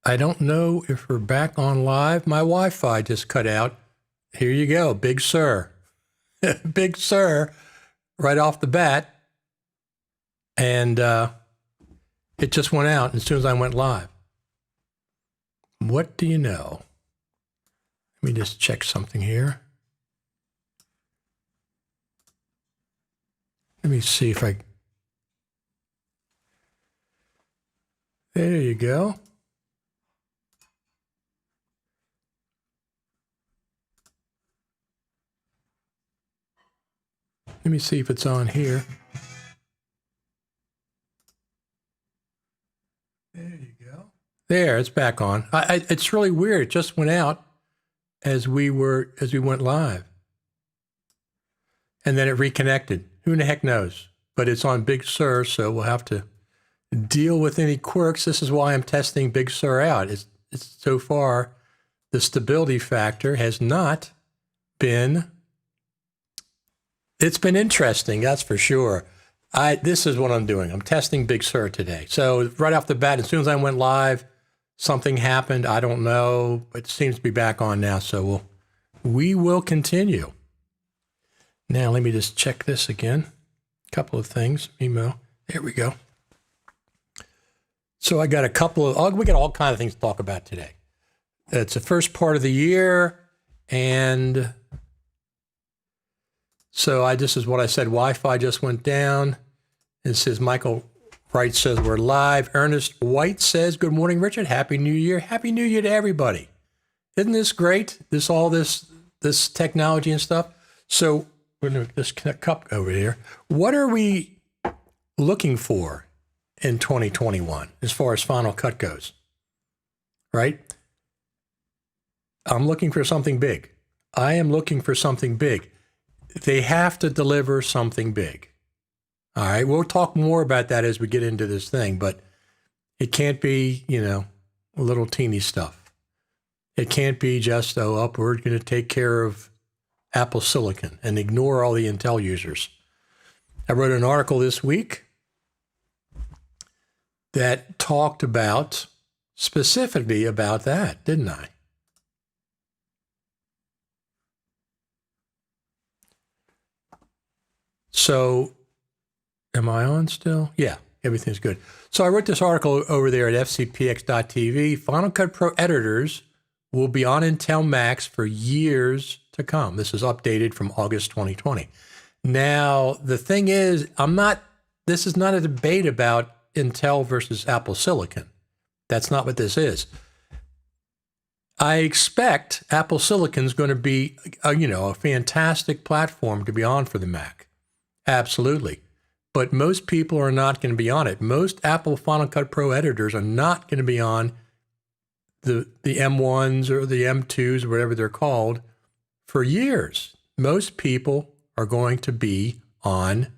I don't know if we're back on live. My Wi-Fi just cut out. Here you go, Big Sur. Big Sur, right off the bat. And it just went out as soon as I went live. What do you know? Let me just check something here. Let me see if I... There you go. Let me see if it's on here. There you go. There, it's back on. It's really weird. It just went out as we went live. And then it reconnected. Who in the heck knows? But it's on Big Sur, so we'll have to deal with any quirks. This is why I'm testing Big Sur out. It's so far, the stability factor has not been... It's been interesting, that's for sure. This is what I'm doing. I'm testing Big Sur today. So right off the bat, as soon as I went live, something happened. I don't know. It seems to be back on now, so we will continue. Now, let me just check this again. A couple of things. Email. There we go. So I got we got all kinds of things to talk about today. It's the first part of the year, and so this is what I said. Wi-Fi just went down. It says Michael Wright says we're live. Ernest White says, good morning, Richard. Happy New Year. Happy New Year to everybody. Isn't this great? This technology and stuff. So we're going to this cup over here. What are we looking for in 2021 as far as Final Cut goes? Right? I'm looking for something big. I am looking for something big. They have to deliver something big. All right, we'll talk more about that as we get into this thing, but it can't be, little teeny stuff. It can't be just, we're going to take care of Apple Silicon and ignore all the Intel users. I wrote an article this week that talked specifically about that, didn't I? So, am I on still? Yeah, everything's good. So I wrote this article over there at fcpx.tv. Final Cut Pro editors will be on Intel Macs for years to come. This is updated from August 2020. Now, the thing is, this is not a debate about Intel versus Apple Silicon. That's not what this is. I expect Apple Silicon is going to be, a fantastic platform to be on for the Mac. Absolutely. But most people are not going to be on it. Most Apple Final Cut Pro editors are not going to be on the M1s or the M2s or whatever they're called for years. Most people are going to be on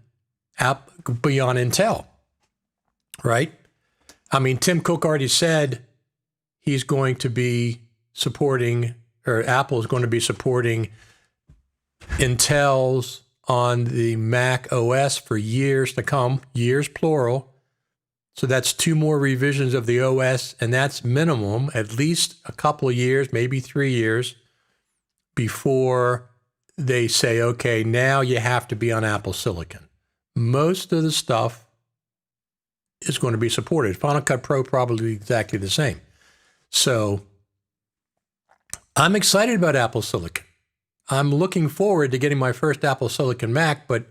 Intel, right? I mean, Tim Cook already said he's going to be supporting, or Apple is going to be supporting Intel's on the Mac OS for years to come, years plural. So that's 2 more revisions of the OS, and that's minimum, at least a couple of years, maybe 3 years, before they say, okay, now you have to be on Apple Silicon. Most of the stuff is going to be supported. Final Cut Pro probably exactly the same. So I'm excited about Apple Silicon. I'm looking forward to getting my first Apple Silicon Mac, but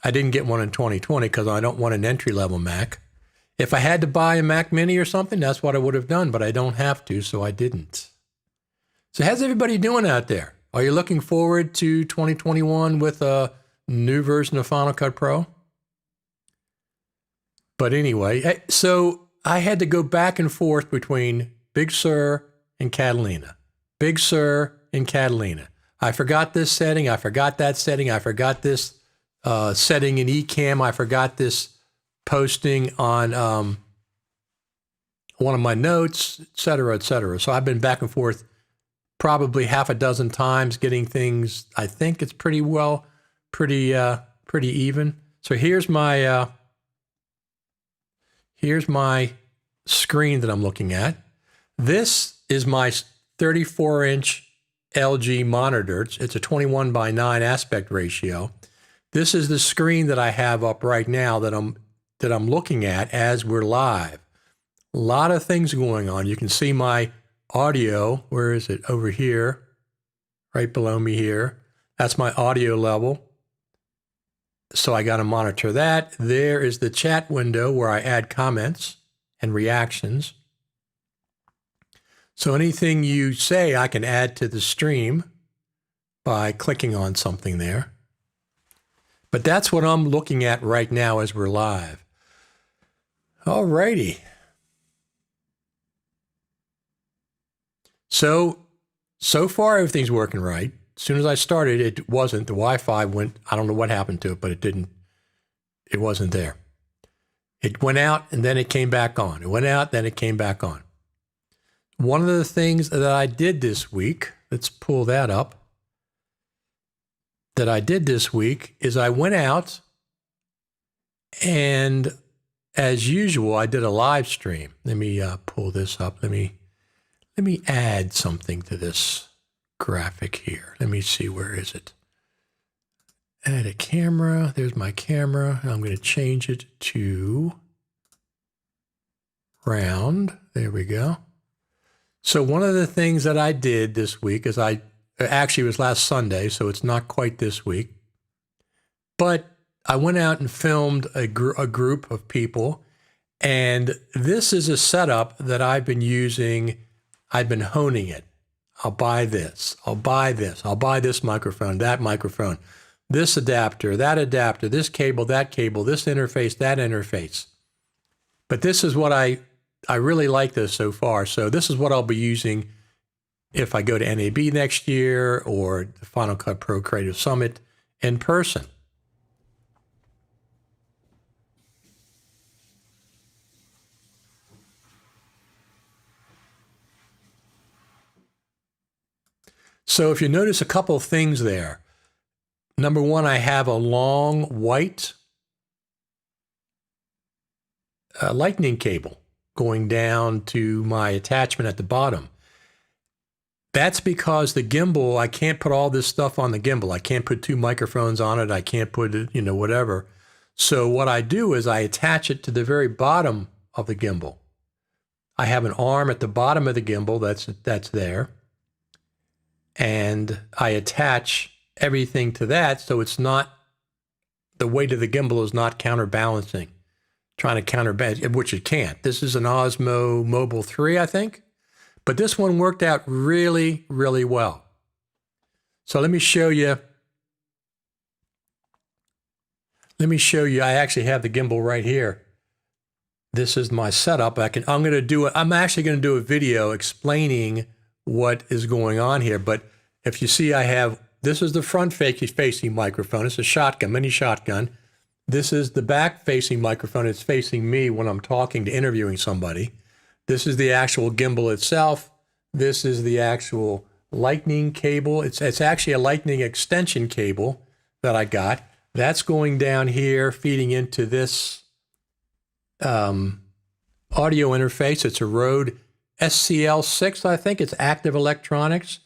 I didn't get one in 2020 because I don't want an entry-level Mac. If I had to buy a Mac Mini or something, that's what I would have done, but I don't have to, so I didn't. So how's everybody doing out there? Are you looking forward to 2021 with a new version of Final Cut Pro? But anyway, so I had to go back and forth between Big Sur and Catalina. Big Sur and Catalina. I forgot this setting. I forgot that setting. I forgot this setting in Ecamm. I forgot this posting on one of my notes, et cetera, et cetera. So I've been back and forth probably half a dozen times getting things. I think it's pretty even. So here's my screen that I'm looking at. This is my 34-inch LG monitor. It's a 21:9 aspect ratio. This is the screen that I have up right now that I'm looking at as we're live. A lot of things going on. You can see my audio. Where is it? Over here, right below me here. That's my audio level. So I got to monitor that. There is the chat window where I add comments and reactions. So anything you say, I can add to the stream by clicking on something there. But that's what I'm looking at right now as we're live. All righty. So far everything's working right. As soon as I started, it wasn't. The Wi-Fi went, I don't know what happened to it, but it wasn't there. It went out and then it came back on. It went out, then it came back on. One of the things that I did this week, let's pull that up, that I did this week is I went out and as usual, I did a live stream. Let me pull this up. Let me add something to this graphic here. Let me see, where is it? Add a camera. There's my camera. I'm going to change it to round. There we go. So one of the things that I did this week is actually it was last Sunday, so it's not quite this week, but I went out and filmed a group of people, and this is a setup that I've been using. I've been honing it. I'll buy this. I'll buy this. I'll buy this microphone, that microphone, this adapter, this cable, that cable, this interface, that interface. But this is what I really like this so far. So this is what I'll be using if I go to NAB next year or the Final Cut Pro Creative Summit in person. So if you notice a couple of things there, number one, I have a long white lightning cable going down to my attachment at the bottom. That's because the gimbal, I can't put all this stuff on the gimbal. I can't put two microphones on it. I can't put it, whatever. So what I do is I attach it to the very bottom of the gimbal. I have an arm at the bottom of the gimbal that's there. And I attach everything to that so it's not, the weight of the gimbal is not counterbalancing, trying to counterbalance, which it can't. This is an Osmo Mobile 3, I think. But this one worked out really, really well. So let me show you. I actually have the gimbal right here. This is my setup. I'm actually going to do a video explaining what is going on here. But if you see, this is the front facing microphone. It's a shotgun, mini shotgun. This is the back facing microphone. It's facing me when I'm talking to interviewing somebody. This is the actual gimbal itself. This is the actual lightning cable. It's actually a lightning extension cable that I got. That's going down here, feeding into this audio interface. It's a Rode SCL6, I think. It's active electronics.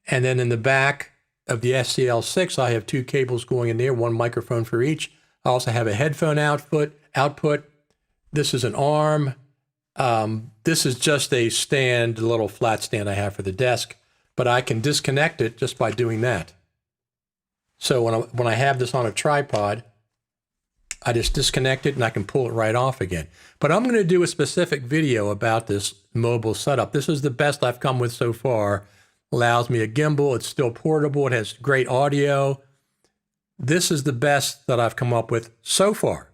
And then in the back of the SCL6, I have two cables going in there, one microphone for each. I also have a headphone output. This is an arm. This is just a stand, a little flat stand I have for the desk, but I can disconnect it just by doing that. So when I have this on a tripod, I just disconnect it and I can pull it right off again. But I'm going to do a specific video about this mobile setup. This is the best I've come with so far. Allows me a gimbal. It's still portable. It has great audio. This is the best that I've come up with so far.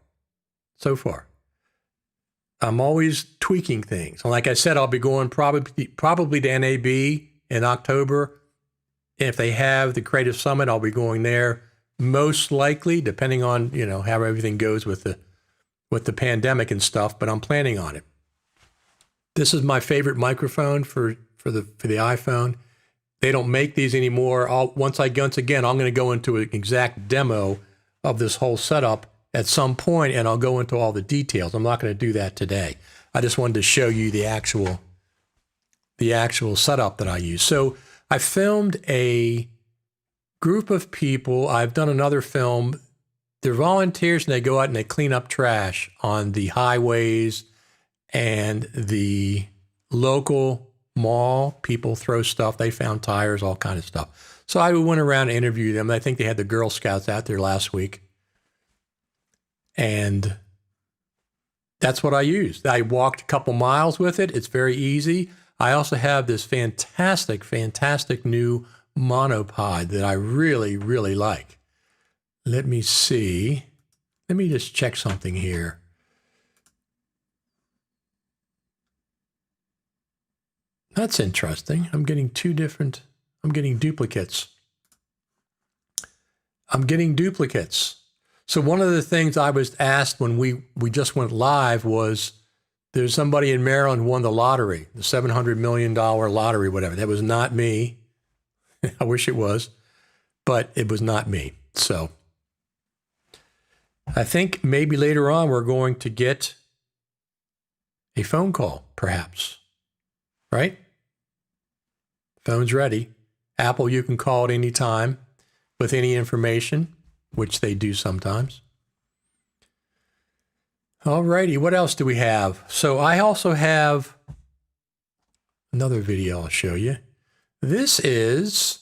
I'm always tweaking things. And like I said, I'll be going probably to NAB in October. If they have the Creative Summit, I'll be going there. Most likely, depending on how everything goes with the pandemic and stuff, but I'm planning on it. This is my favorite microphone for the iPhone. They don't make these anymore. Once again, I'm going to go into an exact demo of this whole setup at some point, and I'll go into all the details. I'm not going to do that today. I just wanted to show you the actual the actual setup that I use. So I filmed a group of people. I've done another film. They're volunteers, and they go out and they clean up trash on the highways and the local mall. People throw stuff. They found tires, all kind of stuff. So I went around and interviewed them. I think they had the Girl Scouts out there last week. And that's what I used. I walked a couple miles with it. It's very easy. I also have this fantastic, fantastic new monopod that I really, really like. Let me see. Let me just check something here. That's interesting. I'm getting duplicates. I'm getting duplicates. So one of the things I was asked when we just went live was, there's somebody in Maryland who won the lottery, the $700 million lottery, whatever. That was not me. I wish it was, but it was not me. So I think maybe later on we're going to get a phone call, perhaps, right? Phone's ready. Apple, you can call at any time with any information, which they do sometimes. All righty, what else do we have? So I also have another video I'll show you. This is,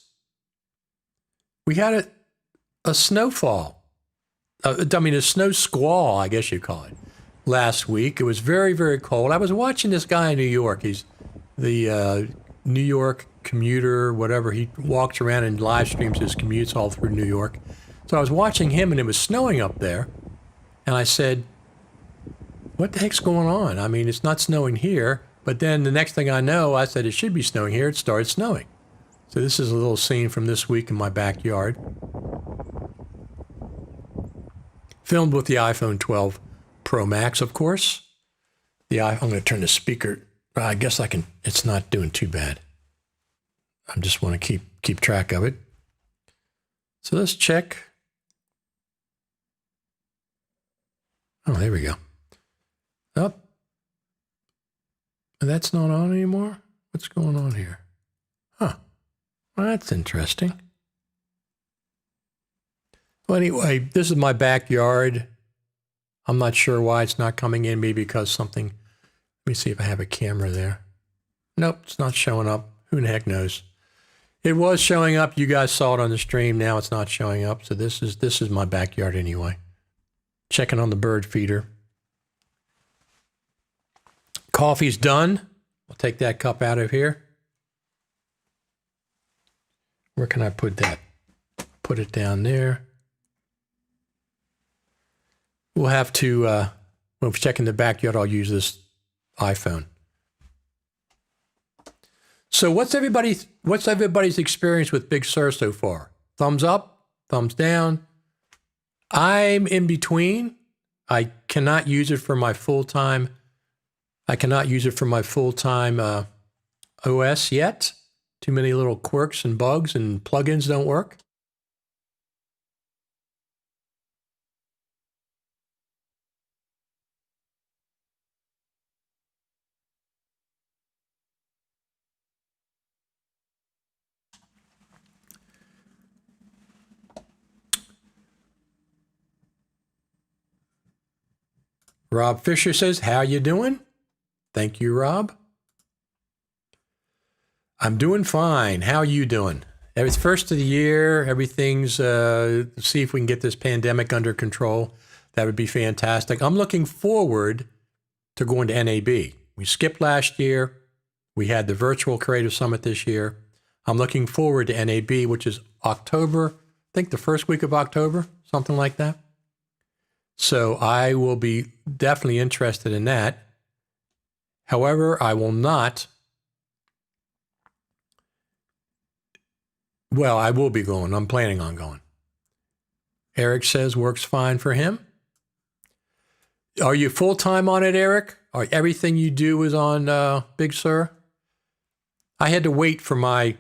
we had a snowfall. A snow squall, I guess you call it, last week. It was very, very cold. I was watching this guy in New York. He's the New York commuter, whatever. He walks around and live streams his commutes all through New York. So I was watching him, and it was snowing up there. And I said, what the heck's going on? I mean, it's not snowing here. But then the next thing I know, I said, it should be snowing here. It started snowing. So this is a little scene from this week in my backyard. Filmed with the iPhone 12 Pro Max, of course. I'm going to turn the speaker. I guess I can. It's not doing too bad. I just want to keep track of it. So let's check. Oh, there we go. Oh, that's not on anymore? What's going on here? Huh. Well, that's interesting. Well, anyway, this is my backyard. I'm not sure why it's not coming in. Maybe because something. Let me see if I have a camera there. Nope, it's not showing up. Who the heck knows? It was showing up. You guys saw it on the stream. Now it's not showing up. So this is my backyard anyway. Checking on the bird feeder. Coffee's done. I'll take that cup out of here. Where can I put that? Put it down there. We'll have to, when we're checking the backyard, I'll use this iPhone. So what's everybody's experience with Big Sur so far? Thumbs up, thumbs down. I'm in between. I cannot use it for my full-time. OS yet. Too many little quirks and bugs and plugins don't work. Rob Fisher says, how you doing? Thank you, Rob. I'm doing fine. How are you doing? It's first of the year. Everything's, see if we can get this pandemic under control. That would be fantastic. I'm looking forward to going to NAB. We skipped last year. We had the virtual Creative Summit this year. I'm looking forward to NAB, which is October, I think the first week of October, something like that. So I will be definitely interested in that. However, I will not. Well, I will be going. I'm planning on going. Eric says works fine for him. Are you full-time on it, Eric? Or everything you do is on Big Sur? I had to wait for my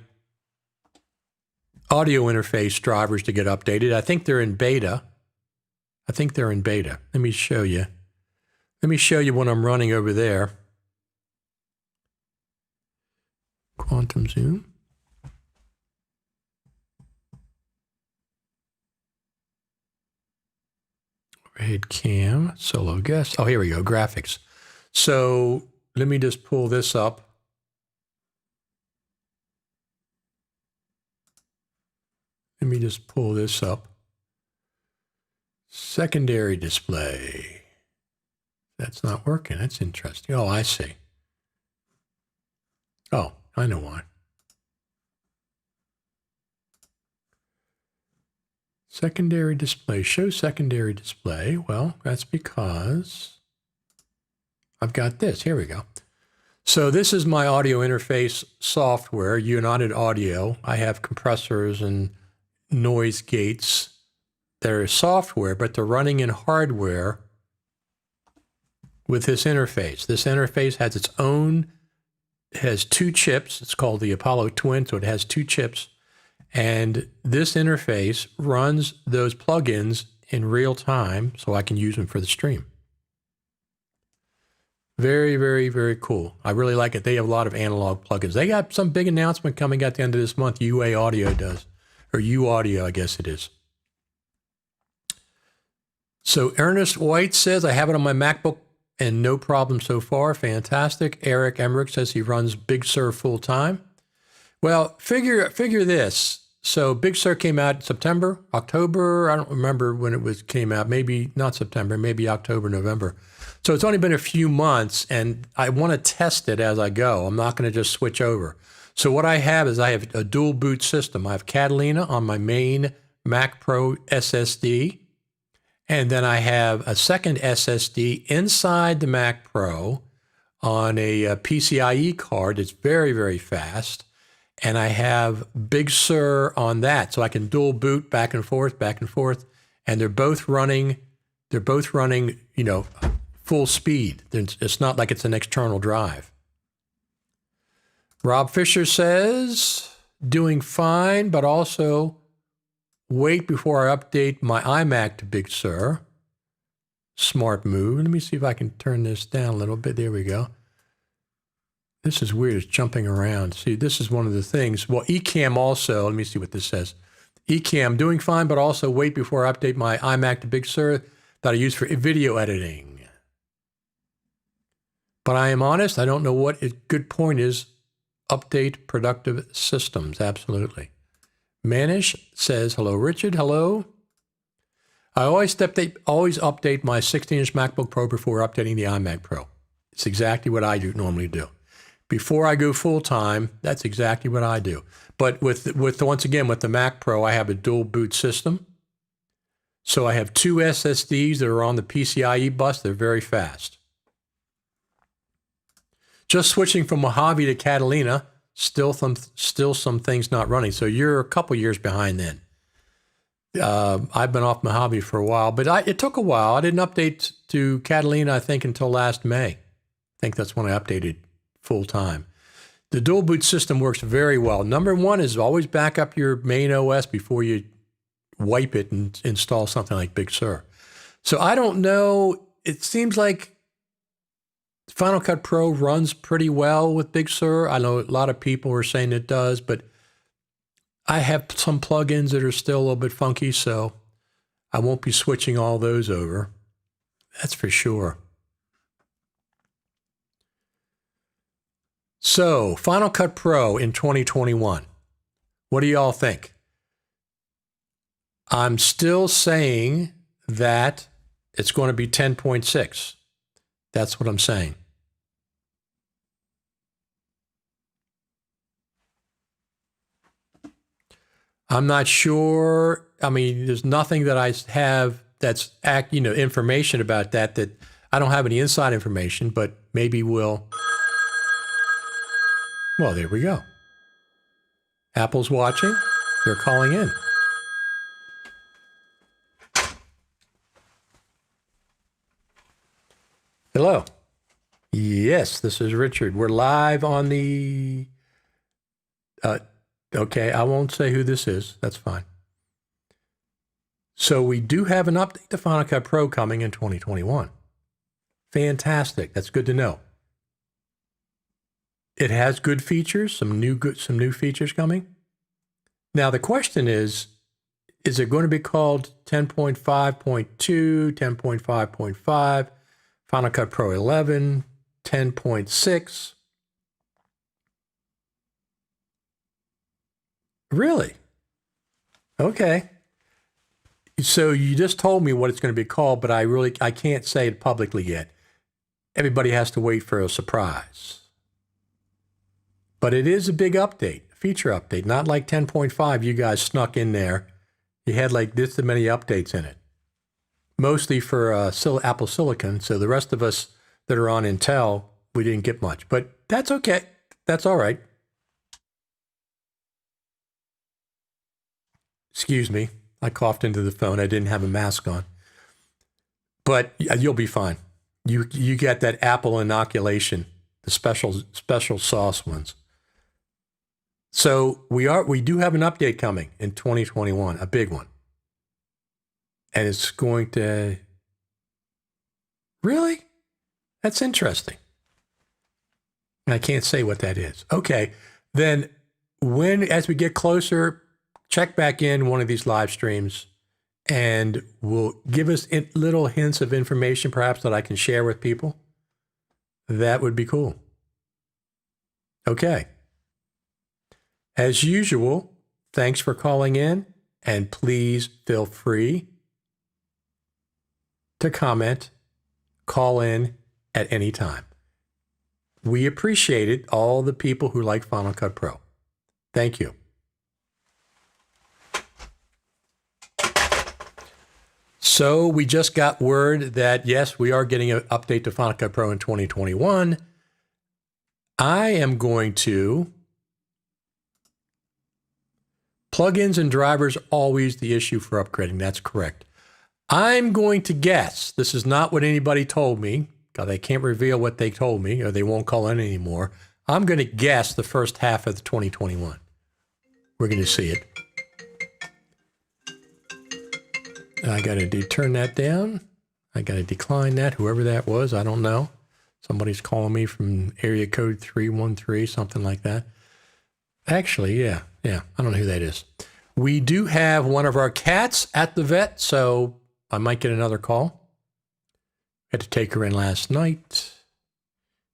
audio interface drivers to get updated. I think they're in beta. Let me show you. Let me show you what I'm running over there. Quantum zoom. Overhead cam, solo guest. Oh, here we go, graphics. So let me just pull this up. Let me just pull this up. Secondary display. That's not working. That's interesting. Oh, I see. Oh, I know why. Secondary display. Show secondary display. Well, that's because I've got this. Here we go. So this is my audio interface software, United Audio. I have compressors and noise gates. They're software, but they're running in hardware with this interface. This interface has its own, has two chips. It's called the Apollo Twin, so it has two chips. And this interface runs those plugins in real time so I can use them for the stream. Very, very, very cool. I really like it. They have a lot of analog plugins. They got some big announcement coming at the end of this month. UA Audio does, or U Audio, I guess it is. So Ernest White says, I have it on my MacBook and no problem so far. Fantastic. Eric Emmerich says he runs Big Sur full time. Well, figure this. So Big Sur came out in September, October. I don't remember when it came out. Maybe not September, maybe October, November. So it's only been a few months, and I want to test it as I go. I'm not going to just switch over. So what I have is I have a dual boot system. I have Catalina on my main Mac Pro SSD, and then I have a second SSD inside the Mac Pro on a PCIe card. It's very, very fast. And I have Big Sur on that, so I can dual boot back and forth, and they're both running, you know, full speed. It's not like it's an external drive. Rob Fisher says, doing fine, but also wait before I update my iMac to Big Sur. Smart move. Let me see if I can turn this down a little bit. There we go. This is weird. It's jumping around. See, this is one of the things. Well, Ecamm also, let me see what this says. Ecamm, doing fine, but also wait before I update my iMac to Big Sur that I use for video editing. But I am honest, I don't know what a good point is. Update productive systems. Absolutely. Manish says, hello, Richard. Hello. I always update my 16-inch MacBook Pro before updating the iMac Pro. It's exactly what I normally do. Before I go full time, that's exactly what I do. But once again, with the Mac Pro, I have a dual boot system. So I have two SSDs that are on the PCIe bus. They're very fast. Just switching from Mojave to Catalina, still some things not running. So you're a couple years behind then. I've been off Mojave for a while, but it took a while. I didn't update to Catalina, I think, until last May. I think that's when I updated full time. The dual boot system works very well. Number one is always back up your main OS before you wipe it and install something like Big Sur. So I don't know. It seems like Final Cut Pro runs pretty well with Big Sur. I know a lot of people are saying it does, but I have some plugins that are still a little bit funky, so I won't be switching all those over. That's for sure. So, Final Cut Pro in 2021. What do y'all think? I'm still saying that it's going to be 10.6. That's what I'm saying. I'm not sure. I mean, there's nothing that I have that's information about that I don't have any inside information, but maybe we'll. Well, there we go. Apple's watching. They're calling in. Hello. Yes, this is Richard. We're live on the... okay, I won't say who this is. That's fine. So we do have an update to Final Cut Pro coming in 2021. Fantastic. That's good to know. It has good features, some new features coming. Now the question is it going to be called 10.5.2, 10.5.5, Final Cut Pro 11, 10.6? Really? Okay. So you just told me what it's going to be called, but I can't say it publicly yet. Everybody has to wait for a surprise. But it is a big update, feature update, not like 10.5 you guys snuck in there. You had like this many updates in it, mostly for Apple Silicon. So the rest of us that are on Intel, we didn't get much, but that's okay. That's all right. Excuse me. I coughed into the phone. I didn't have a mask on. But you'll be fine. You get that Apple inoculation, the special sauce ones. So we do have an update coming in 2021, a big one. And it's going to... Really? That's interesting. And I can't say what that is. Okay. Then as we get closer, check back in one of these live streams and will give us little hints of information perhaps that I can share with people. That would be cool. Okay. As usual, thanks for calling in, and please feel free to comment, call in at any time. We appreciate it, all the people who like Final Cut Pro. Thank you. So we just got word that, yes, we are getting an update to Final Cut Pro in 2021. I am going to... Plugins and drivers are always the issue for upgrading. That's correct. I'm going to guess, this is not what anybody told me, because they can't reveal what they told me, or they won't call in anymore. I'm going to guess the first half of the 2021. We're going to see it. I got to turn that down. I got to decline that, whoever that was. I don't know. Somebody's calling me from area code 313, something like that. Actually, yeah. I don't know who that is. We do have one of our cats at the vet, so I might get another call. Had to take her in last night.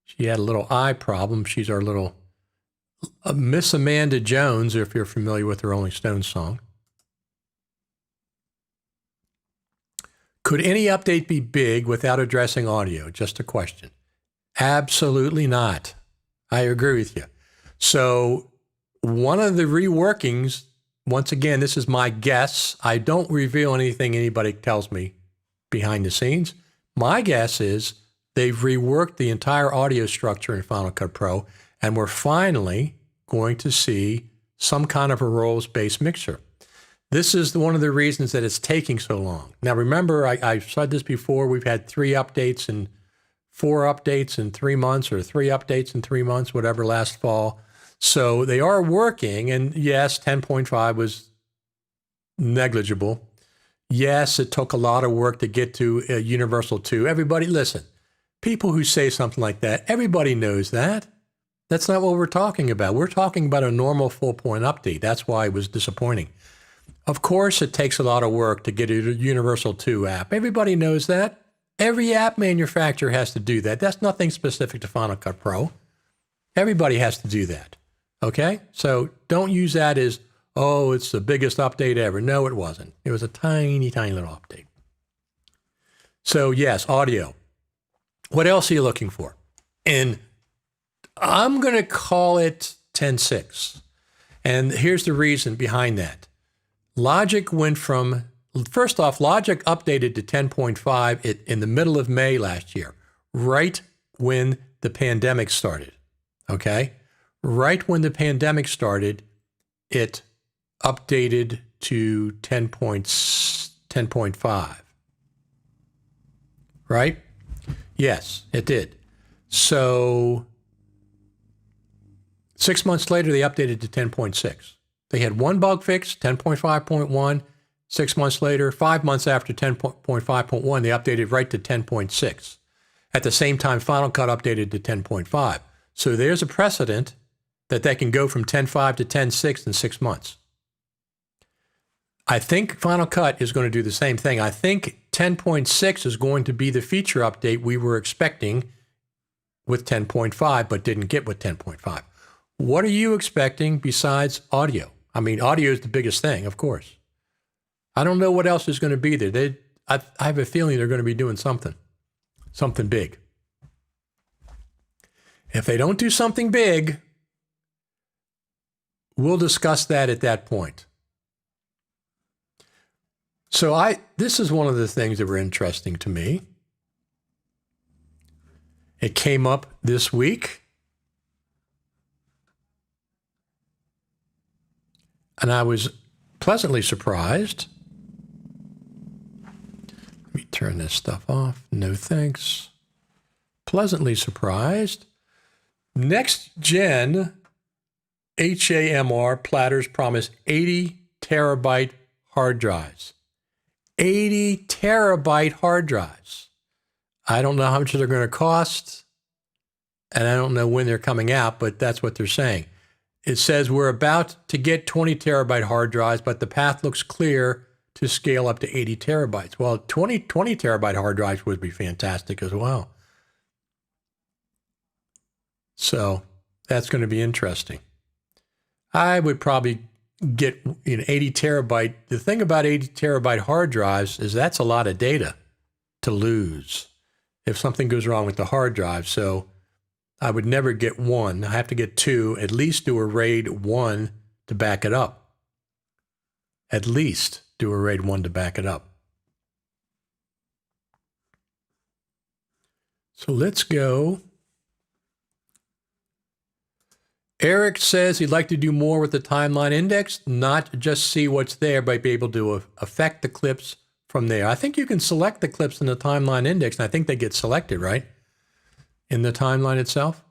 She had a little eye problem. She's our little Miss Amanda Jones, if you're familiar with the Rolling Stones song. Could any update be big without addressing audio? Just a question. Absolutely not. I agree with you. So one of the reworkings, once again, this is my guess. I don't reveal anything anybody tells me behind the scenes. My guess is they've reworked the entire audio structure in Final Cut Pro, and we're finally going to see some kind of a roles-based mixer. This is one of the reasons that it's taking so long. Now, remember, I said this before, we've had 3 updates and 4 updates in 3 months, or 3 updates in 3 months, whatever, last fall. So they are working, and yes, 10.5 was negligible. Yes, it took a lot of work to get to Universal 2. Everybody, listen, people who say something like that, everybody knows that. That's not what we're talking about. We're talking about a normal full-point update. That's why it was disappointing. Of course, it takes a lot of work to get a Universal 2 app. Everybody knows that. Every app manufacturer has to do that. That's nothing specific to Final Cut Pro. Everybody has to do that. Okay? So don't use that as, oh, it's the biggest update ever. No, it wasn't. It was a tiny, tiny little update. So yes, audio. What else are you looking for? And I'm going to call it 10.6. And here's the reason behind that. Logic went from, first off, Logic updated to 10.5 in the middle of May last year, right when the pandemic started. Okay? Right when the pandemic started, it updated to 10.5. Right? Yes, it did. So 6 months later, they updated to 10.6. They had one bug fix, 10.5.1. 6 months later, 5 months after 10.5.1, they updated right to 10.6. At the same time, Final Cut updated to 10.5. So there's a precedent that they can go from 10.5 to 10.6 in 6 months. I think Final Cut is going to do the same thing. I think 10.6 is going to be the feature update we were expecting with 10.5, but didn't get with 10.5. What are you expecting besides audio? I mean, audio is the biggest thing, of course. I don't know what else is going to be there. I have a feeling they're going to be doing something big. If they don't do something big, we'll discuss that at that point. So this is one of the things that were interesting to me. It came up this week. And I was pleasantly surprised. Let me turn this stuff off. No thanks. Pleasantly surprised. Next gen HAMR platters promise 80 terabyte hard drives. 80 terabyte hard drives. I don't know how much they're going to cost, and I don't know when they're coming out, but that's what they're saying. It says we're about to get 20 terabyte hard drives, but the path looks clear to scale up to 80 terabytes. Well, 20 terabyte hard drives would be fantastic as well. So that's going to be interesting. I would probably get 80 terabyte. The thing about 80 terabyte hard drives is that's a lot of data to lose if something goes wrong with the hard drive. So I would never get one. I have to get two, at least do a RAID 1 to back it up. At least do a RAID 1 to back it up. So let's go. Eric says he'd like to do more with the timeline index, not just see what's there, but be able to affect the clips from there. I think you can select the clips in the timeline index, and I think they get selected, right? In the timeline itself?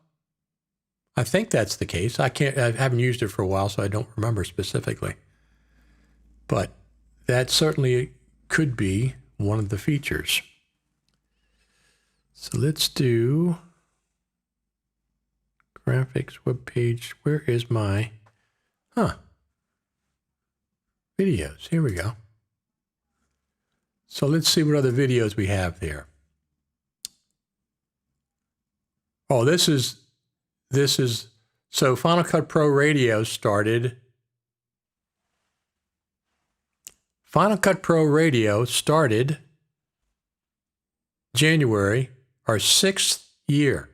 I think that's the case. I haven't used it for a while, so I don't remember specifically. But that certainly could be one of the features. So let's do graphics web page. Where is my videos? Here we go. So let's see what other videos we have there. Oh, this is so Final Cut Pro Radio started. Final Cut Pro Radio started January, our 6th year.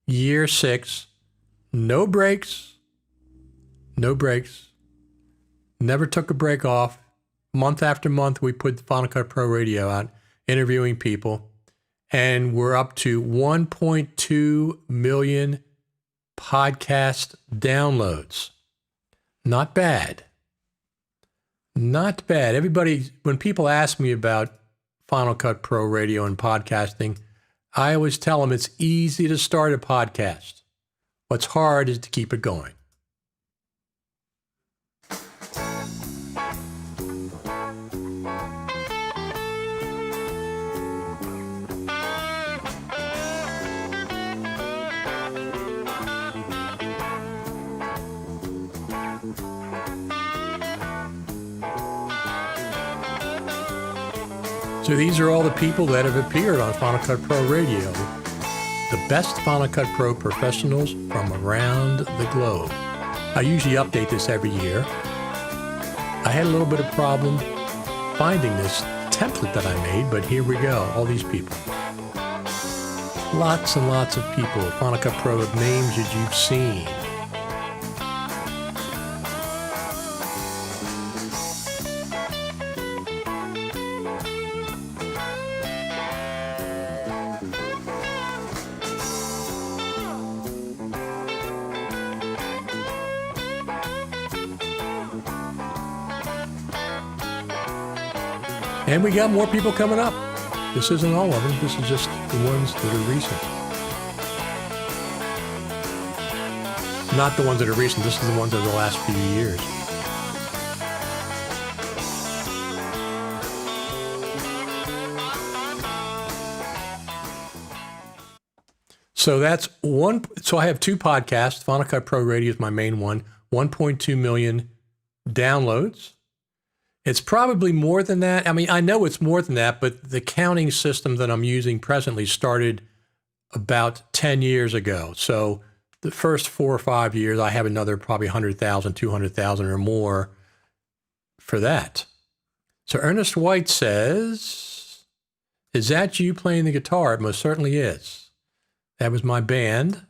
Year 6, no breaks, never took a break off. Month after month, we put Final Cut Pro Radio out, interviewing people, and we're up to 1.2 million podcast downloads. Not bad. Not bad. Everybody, when people ask me about Final Cut Pro Radio and podcasting, I always tell them it's easy to start a podcast. What's hard is to keep it going. So these are all the people that have appeared on Final Cut Pro Radio. The best Final Cut Pro professionals from around the globe. I usually update this every year. I had a little bit of problem finding this template that I made, but here we go. All these people. Lots and lots of people. Final Cut Pro with names that you've seen. And we got more people coming up. This isn't all of them. This is just the ones that are recent. Not the ones that are recent. This is the ones of the last few years. So that's one. So I have two podcasts. Final Cut Pro Radio is my main one. 1.2 million downloads. It's probably more than that. I mean, I know it's more than that, but the counting system that I'm using presently started about 10 years ago. So the first 4 or 5 years, I have another probably 100,000, 200,000 or more for that. So Ernest White says, is that you playing the guitar? It most certainly is. That was my band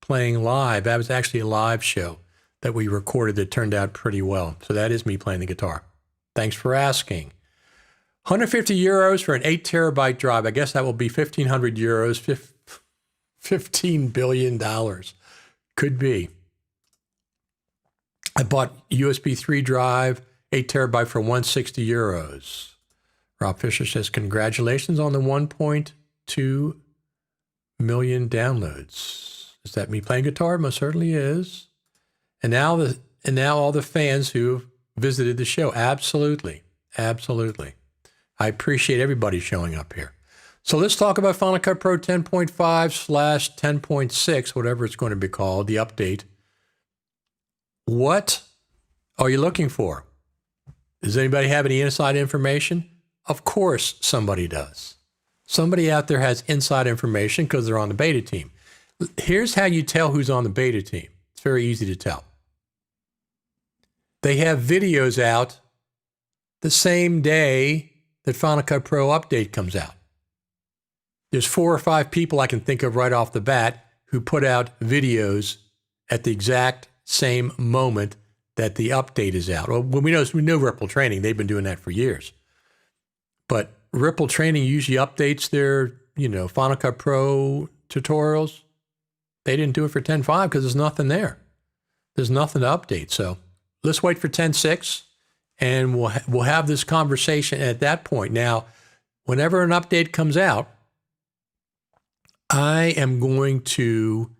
playing live. That was actually a live show that we recorded that turned out pretty well. So that is me playing the guitar. Thanks for asking. 150 euros for an 8 terabyte drive. I guess that will be 1,500 euros, $15 billion. Could be. I bought USB 3 drive, 8 terabyte for 160 euros. Rob Fisher says, congratulations on the 1.2 million downloads. Is that me playing guitar? Most certainly is. And now all the fans who visited the show. Absolutely. Absolutely. I appreciate everybody showing up here. So let's talk about Final Cut Pro 10.5/10.6, whatever it's going to be called, the update. What are you looking for? Does anybody have any inside information? Of course somebody does. Somebody out there has inside information because they're on the beta team. Here's how you tell who's on the beta team. It's very easy to tell. They have videos out the same day that Final Cut Pro update comes out. There's 4 or 5 people I can think of right off the bat who put out videos at the exact same moment that the update is out. Well, we know Ripple Training. They've been doing that for years. But Ripple Training usually updates their, Final Cut Pro tutorials. They didn't do it for 10.5 because there's nothing there. There's nothing to update. So let's wait for 10.6, and we'll have this conversation at that point. Now, whenever an update comes out, I am going to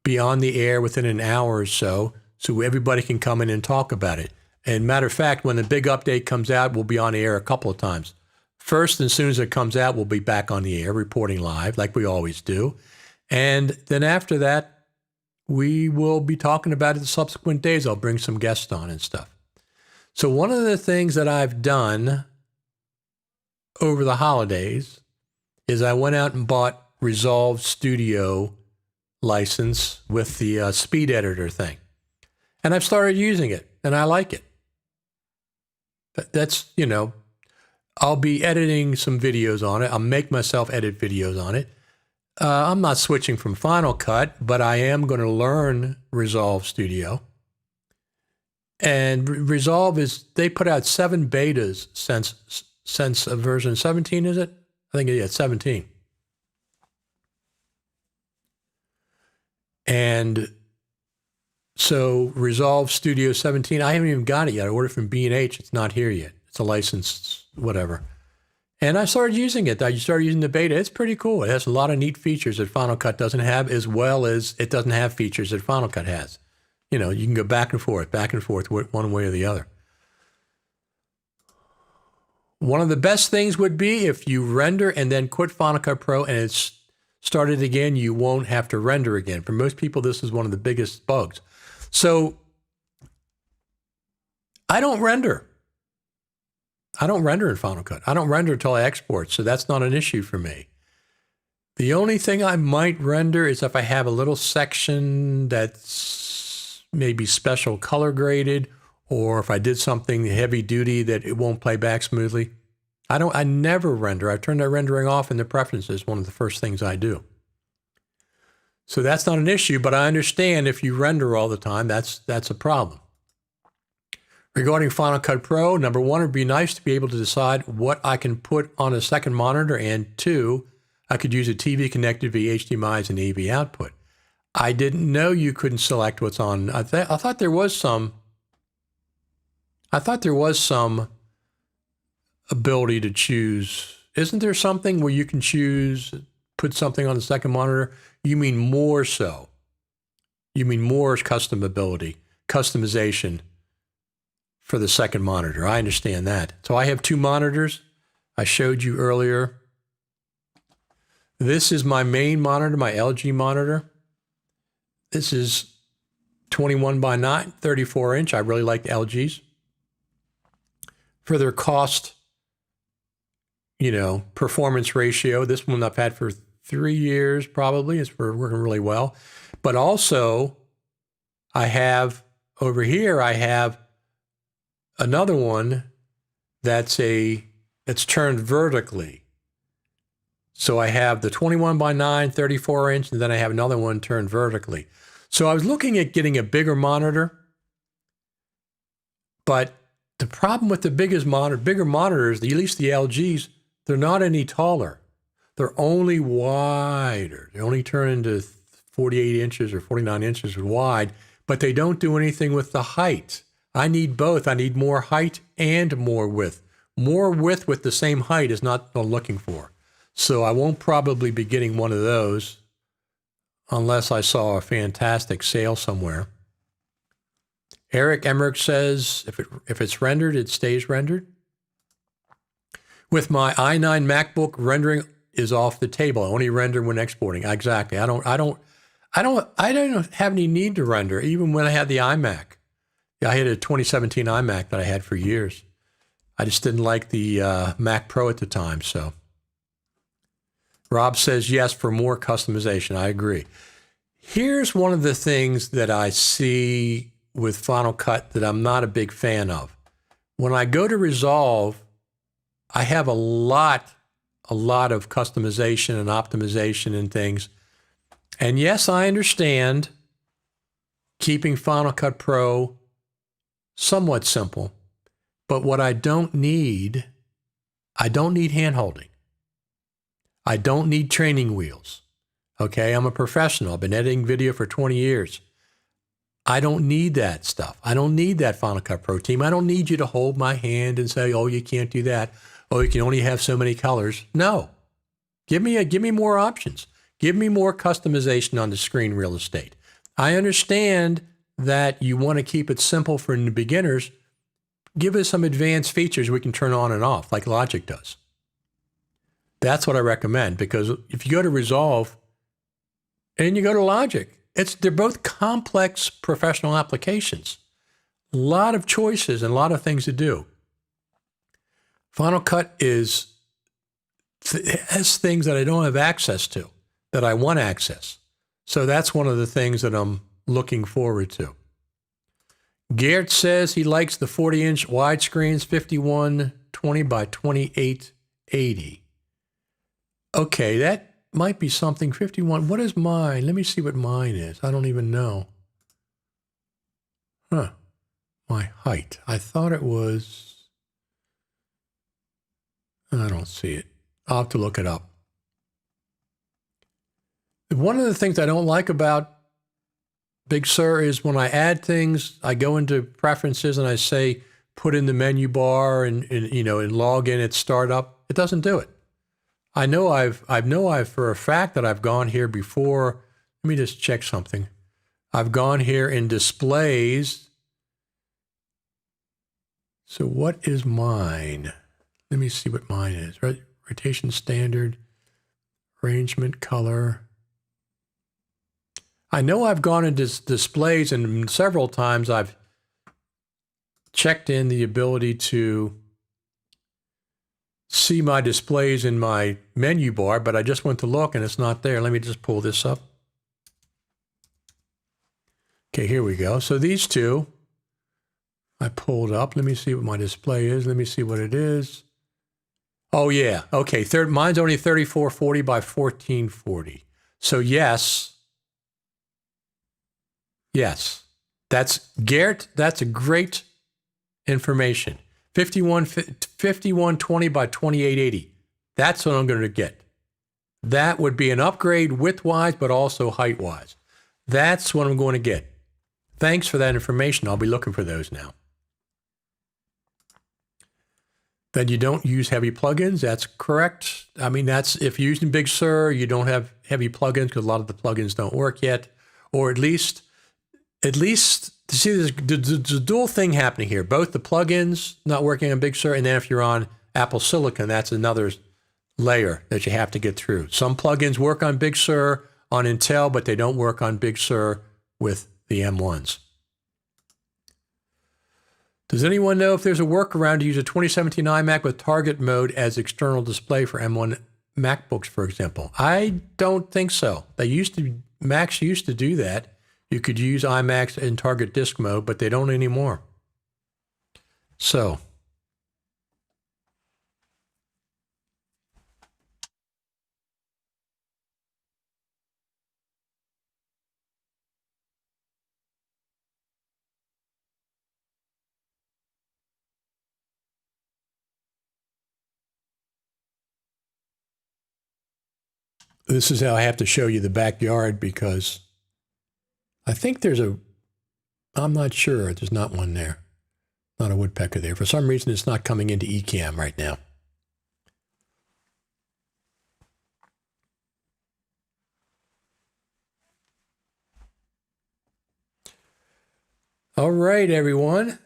be on the air within an hour or so everybody can come in and talk about it. And matter of fact, when the big update comes out, we'll be on the air a couple of times. First, as soon as it comes out, we'll be back on the air reporting live like we always do. And then after that, we will be talking about it the subsequent days. I'll bring some guests on and stuff. So one of the things that I've done over the holidays is I went out and bought Resolve Studio license with the speed editor thing. And I've started using it, and I like it. That's, I'll be editing some videos on it. I'll make myself edit videos on it. I'm not switching from Final Cut, but I am going to learn Resolve Studio. And Resolve they put out 7 betas since version 17, is it? I think it's 17. And so Resolve Studio 17, I haven't even got it yet. I ordered it from B&H. It's not here yet. It's a licensed whatever. And I started using it. I started using the beta. It's pretty cool. It has a lot of neat features that Final Cut doesn't have, as well as it doesn't have features that Final Cut has. You can go back and forth one way or the other. One of the best things would be if you render and then quit Final Cut Pro and it's started again, you won't have to render again. For most people, this is one of the biggest bugs. So I don't render. I don't render in Final Cut. I don't render until I export, so that's not an issue for me. The only thing I might render is if I have a little section that's maybe special color graded, or if I did something heavy duty that it won't play back smoothly. I never render. I've turned that rendering off in the preferences, one of the first things I do. So that's not an issue, but I understand if you render all the time, that's a problem. Regarding Final Cut Pro, number 1, it would be nice to be able to decide what I can put on a second monitor, and 2, I could use a TV connected via HDMI as an AV output. I didn't know you couldn't select what's on. I thought there was some ability to choose. Isn't there something where you can choose, put something on the second monitor? You mean more so. You mean more customization for the second monitor. I understand that. So I have 2 monitors. I showed you earlier This is my main monitor, my LG monitor. This is 21 by 9, 34 inch. I really like the LGs. For their cost, performance ratio, this one I've had for 3 years probably. It's working really well. But also, over here, I have another one that's turned vertically. So I have the 21 by 9, 34 inch, and then I have another one turned vertically. So I was looking at getting a bigger monitor, but the problem with the bigger monitors, at least the LGs, they're not any taller. They're only wider. They only turn into 48 inches or 49 inches wide, but they don't do anything with the height. I need both. I need more height and more width. More width with the same height is not what I'm looking for. So I won't probably be getting one of those unless I saw a fantastic sale somewhere. Eric Emmerich says, if it's rendered, it stays rendered. With my i9 MacBook, rendering is off the table. I only render when exporting. Exactly. I don't have any need to render, even when I had the iMac. I had a 2017 iMac that I had for years. I just didn't like the Mac Pro at the time. So Rob says yes for more customization. I agree. Here's one of the things that I see with Final Cut that I'm not a big fan of. When I go to Resolve, I have a lot of customization and optimization and things. And yes, I understand keeping Final Cut Pro somewhat simple. But what I don't need hand-holding. I don't need training wheels. Okay, I'm a professional. I've been editing video for 20 years. I don't need that stuff. I don't need that Final Cut Pro team. I don't need you to hold my hand and say, oh, you can't do that. Oh, you can only have so many colors. No. Give me more options. Give me more customization on the screen real estate. I understand that you want to keep it simple for the beginners. Give us some advanced features we can turn on and off, like Logic does. That's what I recommend, because if you go to Resolve and you go to Logic, they're both complex professional applications. A lot of choices and a lot of things to do. Final Cut has things that I don't have access to, that I want access. So that's one of the things that I'm looking forward to. Gert says he likes the 40-inch widescreens, 5120 by 2880. Okay, that might be something. 51. What is mine? Let me see what mine is. I don't even know. My height. I thought it was... I don't see it. I'll have to look it up. One of the things I don't like about Big Sur is when I add things, I go into preferences and I say, put in the menu bar and log in at startup. It doesn't do it. I know I've for a fact that I've gone here before. Let me just check something. I've gone here in displays. So what is mine? Let me see what mine is. Rotation standard, arrangement, color. I know I've gone into displays, and several times I've checked in the ability to see my displays in my menu bar, but I just went to look and it's not there. Let me just pull this up. Okay, here we go. So these two I pulled up. Let me see what my display is. Let me see what it is. Oh yeah, okay. Mine's only 3440 by 1440. So yes, that's Gert. That's a great information. 5120 by 2880. That's what I'm going to get. That would be an upgrade width-wise, but also height-wise. That's what I'm going to get. Thanks for that information. I'll be looking for those now. Then you don't use heavy plugins. That's correct. I mean, that's if you're using Big Sur, you don't have heavy plugins because a lot of the plugins don't work yet, or at least to see there's a dual thing happening here. Both the plugins not working on Big Sur, and then if you're on Apple Silicon, that's another layer that you have to get through. Some plugins work on Big Sur on Intel, but they don't work on Big Sur with the M1s. Does anyone know if there's a workaround to use a 2017 iMac with target mode as external display for M1 MacBooks, for example? I don't think so. Macs used to do that. You could use iMacs in target disk mode, but they don't anymore. So, this is how I have to show you the backyard, because I think I'm not sure, there's not one there. Not a woodpecker there. For some reason, it's not coming into eCam right now. All right, everyone.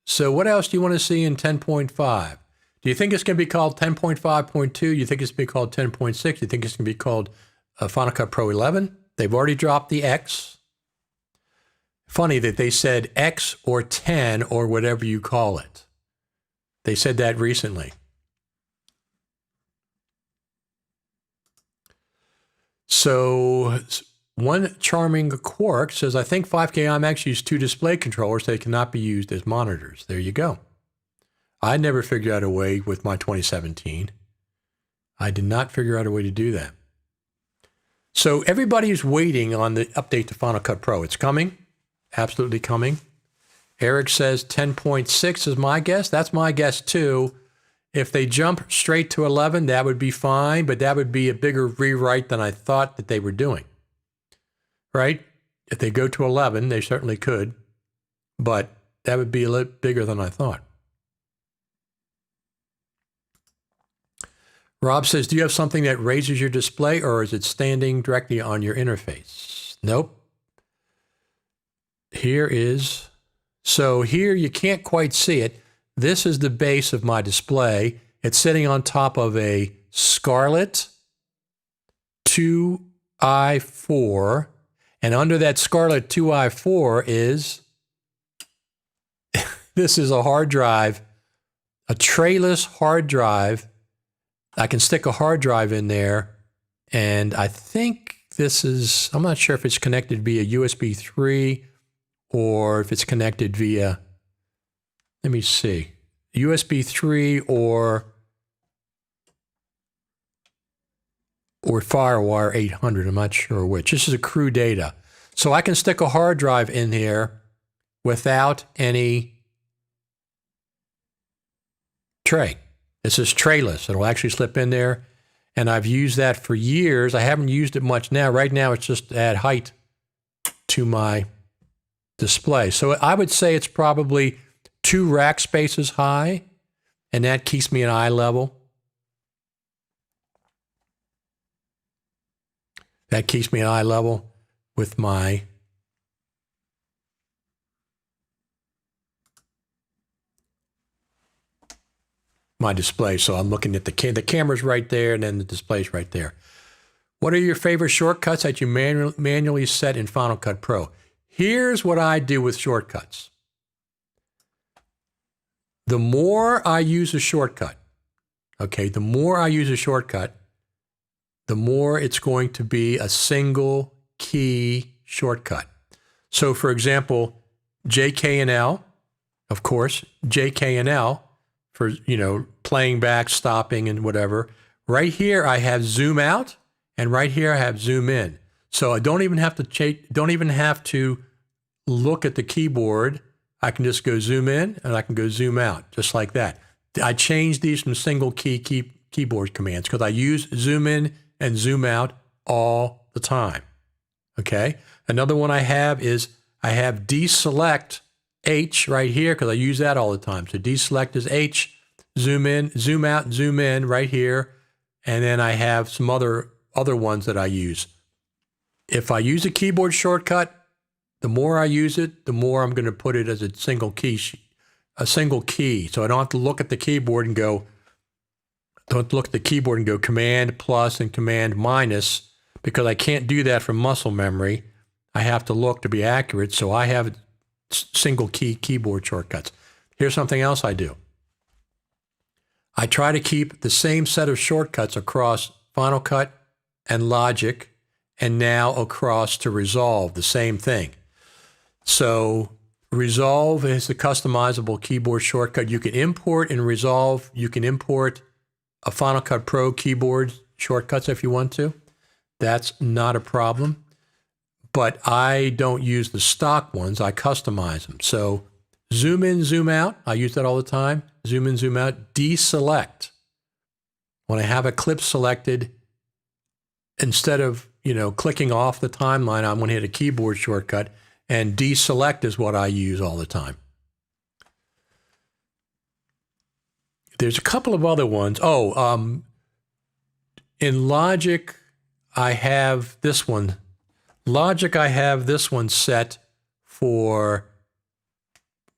So what else do you want to see in 10.5? Do you think it's going to be called 10.5.2? Do you think it's going to be called 10.6? Do you think it's going to be called Final Cut Pro 11? They've already dropped the X. Funny that they said X or 10 or whatever you call it. They said that recently. So one charming quark says, I think 5K iMacs use 2 display controllers. They cannot be used as monitors. There you go. I never figured out a way with my 2017. I did not figure out a way to do that. So everybody is waiting on the update to Final Cut Pro. It's coming. Absolutely coming. Eric says 10.6 is my guess. That's my guess too. If they jump straight to 11, that would be fine, but that would be a bigger rewrite than I thought that they were doing. Right? If they go to 11, they certainly could, but that would be a little bigger than I thought. Rob says, do you have something that raises your display, or is it standing directly on your interface? Nope. So here you can't quite see it. This is the base of my display. It's sitting on top of a Scarlett 2i4, and under that Scarlett 2i4 is, this is a hard drive, a trayless hard drive. I can stick a hard drive in there, and I think this is, I'm not sure if it's connected via USB 3 or if it's connected via, let me see, USB 3 or FireWire 800. I'm not sure which. This is a crew data. So I can stick a hard drive in here without any tray. This is trayless. It'll actually slip in there. And I've used that for years. I haven't used it much now. Right now, it's just to add height to my display. So I would say it's probably 2 rack spaces high, and that keeps me at eye level. That keeps me at eye level with my display. So I'm looking at the camera's right there, and then the display's right there. What are your favorite shortcuts that you manually set in Final Cut Pro? Here's what I do with shortcuts. The more I use a shortcut, okay, the more it's going to be a single key shortcut. So for example, JK&L, of course, JK&L for, playing back, stopping, and whatever. Right here, I have zoom out, and right here, I have zoom in. So I don't even have to look at the keyboard. I can just go zoom in, and I can go zoom out, just like that. I changed these from single keyboard commands because I use zoom in and zoom out all the time. Okay. Another one I have is I have deselect H right here because I use that all the time. So deselect is H, zoom in, zoom out, zoom in right here. And then I have some other ones that I use. If I use a keyboard shortcut, the more I use it, the more I'm going to put it as a single key. So I don't have to look at the keyboard and go, don't look at the keyboard and go Command plus and Command minus, because I can't do that from muscle memory. I have to look to be accurate, so I have single key keyboard shortcuts. Here's something else I do. I try to keep the same set of shortcuts across Final Cut and Logic, and now across to Resolve, the same thing. So Resolve is the customizable keyboard shortcut. You can import in Resolve. You can import a Final Cut Pro keyboard shortcuts if you want to. That's not a problem. But I don't use the stock ones. I customize them. So zoom in, zoom out. I use that all the time. Zoom in, zoom out. Deselect. When I have a clip selected, instead of, clicking off the timeline, I'm going to hit a keyboard shortcut, and deselect is what I use all the time. There's a couple of other ones. In Logic, I have this one. Logic, I have this one set for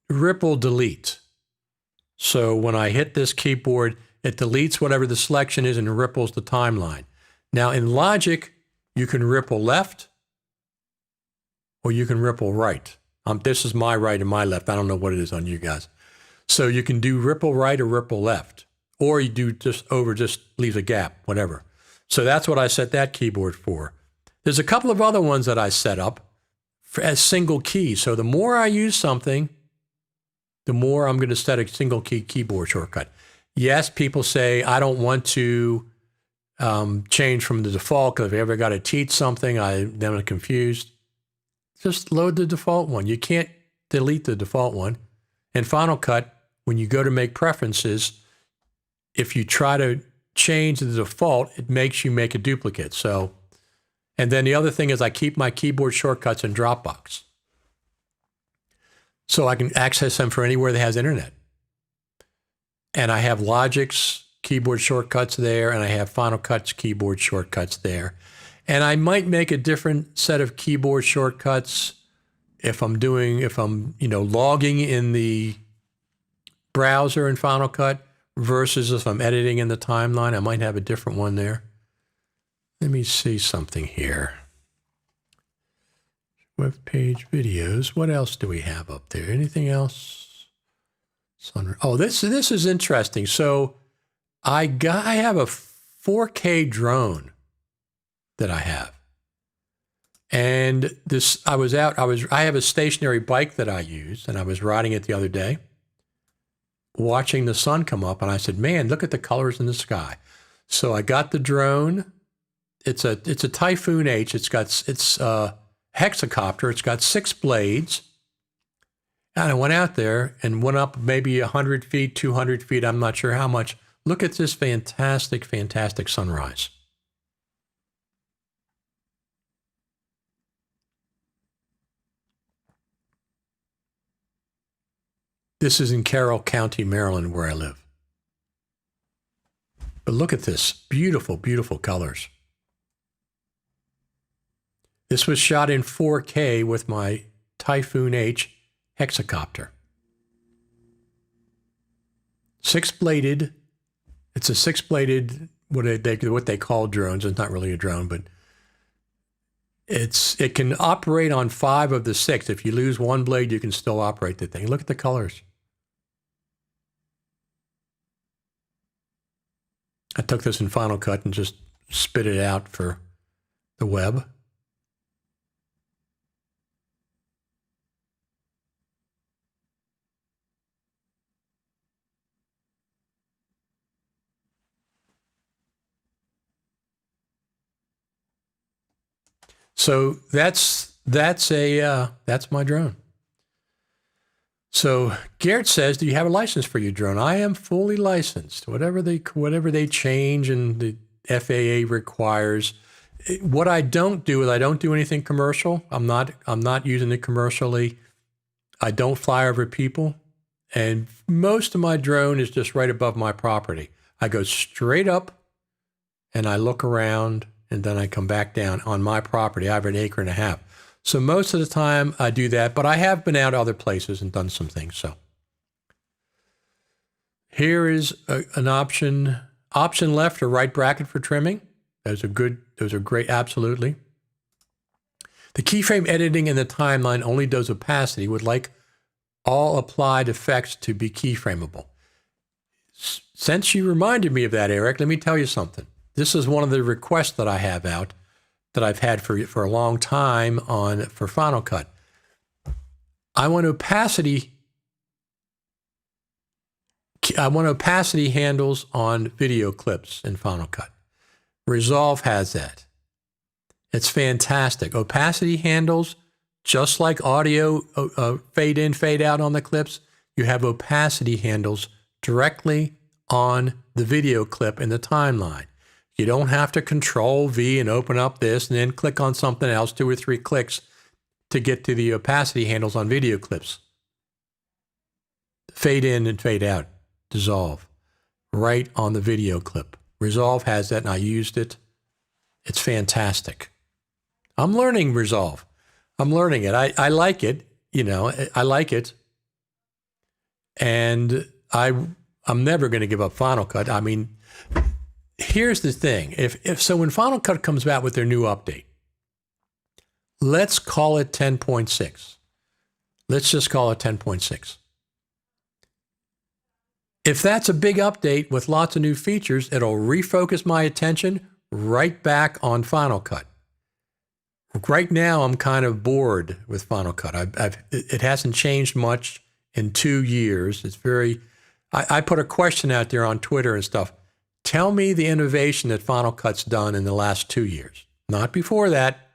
ripple delete. So when I hit this keyboard, it deletes whatever the selection is and ripples the timeline. Now in Logic, you can ripple left or you can ripple right. This is my right and my left. I don't know what it is on you guys. So you can do ripple right or ripple left, or you do just leaves a gap, whatever. So that's what I set that keyboard for. There's a couple of other ones that I set up as single key. So the more I use something, the more I'm going to set a single key keyboard shortcut. Yes, people say, I don't want to change from the default, because if I ever got to teach something, then I'm confused. Just load the default one. You can't delete the default one. In Final Cut, when you go to make preferences, if you try to change the default, it makes you make a duplicate. So, and then the other thing is I keep my keyboard shortcuts in Dropbox, so I can access them for anywhere that has internet. And I have Logic's keyboard shortcuts there, and I have Final Cut's keyboard shortcuts there. And I might make a different set of keyboard shortcuts if I'm logging in the browser in Final Cut versus if I'm editing in the timeline. I might have a different one there. Let me see something here. Web page videos. What else do we have up there? Anything else? Oh, this is interesting. So I have a 4K drone that I have. And I have a stationary bike that I use, and I was riding it the other day, watching the sun come up, and I said, man, look at the colors in the sky. So I got the drone. It's a Typhoon H. It's a hexacopter. It's got 6 blades. And I went out there and went up maybe 100 feet, 200 feet. I'm not sure how much. Look at this fantastic, fantastic sunrise. This is in Carroll County, Maryland, where I live. But look at this. Beautiful, beautiful colors. This was shot in 4K with my Typhoon H hexacopter. 6-bladed. It's a 6-bladed, what they call drones. It's not really a drone, but it can operate on 5 of the 6. If you lose one blade, you can still operate the thing. Look at the colors. I took this in Final Cut and just spit it out for the web. So that's my drone. So Garrett says, do you have a license for your drone? I am fully licensed. Whatever they change and the FAA requires. What I don't do is I don't do anything commercial. I'm not using it commercially. I don't fly over people. And most of my drone is just right above my property. I go straight up and I look around, and then I come back down on my property. I have an 1.5 acres. So most of the time I do that, but I have been out other places and done some things. So here is an option option left or right bracket for trimming. Those are good. Those are great. Absolutely. The keyframe editing in the timeline only does opacity. Would like all applied effects to be keyframeable. Since you reminded me of that, Eric, let me tell you something. This is one of the requests that I have out that I've had for a long time for Final Cut. I want opacity handles on video clips in Final Cut. Resolve has that. It's fantastic. Opacity handles, just like audio fade in, fade out on the clips, you have opacity handles directly on the video clip in the timeline. You don't have to Control V and open up this and then click on something else, 2 or 3 clicks to get to the opacity handles on video clips. Fade in and fade out, dissolve, right on the video clip. Resolve has that, and I used it. It's fantastic. I'm learning Resolve. I'm learning it. I like it. You know, I like it. And I'm never going to give up Final Cut. I mean, here's the thing. So when Final Cut comes out with their new update, let's call it 10.6. Let's just call it 10.6. If that's a big update with lots of new features, it'll refocus my attention right back on Final Cut. Right now, I'm kind of bored with Final Cut. It hasn't changed much in 2 years. It's very. I put a question out there on Twitter and stuff. Tell me the innovation that Final Cut's done in the last 2 years. Not before that.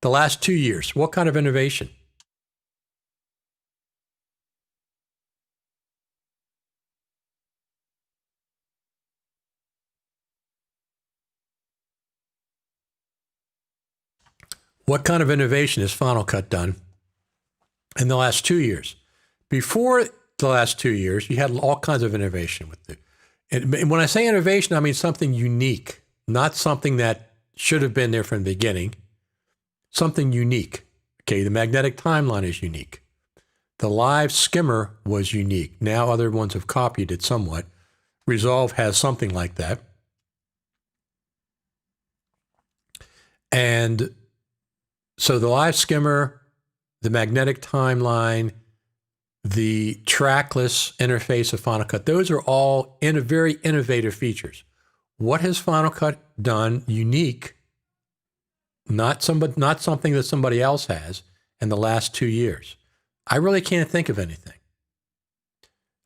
The last 2 years. What kind of innovation? What kind of innovation has Final Cut done in the last 2 years? Before the last 2 years, you had all kinds of innovation with it. And when I say innovation, I mean something unique, not something that should have been there from the beginning. Something unique. Okay, the magnetic timeline is unique. The live skimmer was unique. Now other ones have copied it somewhat. Resolve has something like that. And so the live skimmer, the magnetic timeline, the trackless interface of Final Cut, those are all very innovative features. What has Final Cut done unique, not something that somebody else has, in the last 2 years? I really can't think of anything.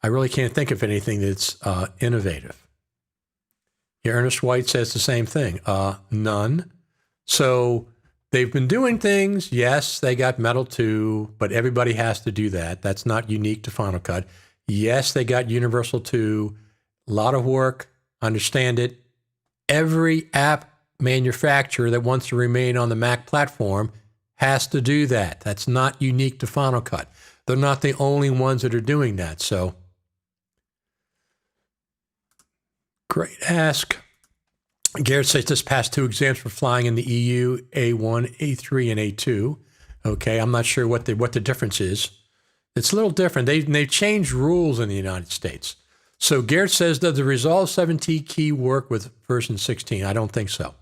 I really can't think of anything that's innovative. Yeah, Ernest White says the same thing. None. So they've been doing things. Yes, they got Metal 2, but everybody has to do that. That's not unique to Final Cut. Yes, they got Universal 2. A lot of work. Understand it. Every app manufacturer that wants to remain on the Mac platform has to do that. That's not unique to Final Cut. They're not the only ones that are doing that. So, great ask. Garrett says this passed 2 exams for flying in the EU, A1, A3, and A2. Okay, I'm not sure what the difference is. It's a little different. They've changed rules in the United States. So Garrett says, does the Resolve 7T key work with version 16? I don't think so.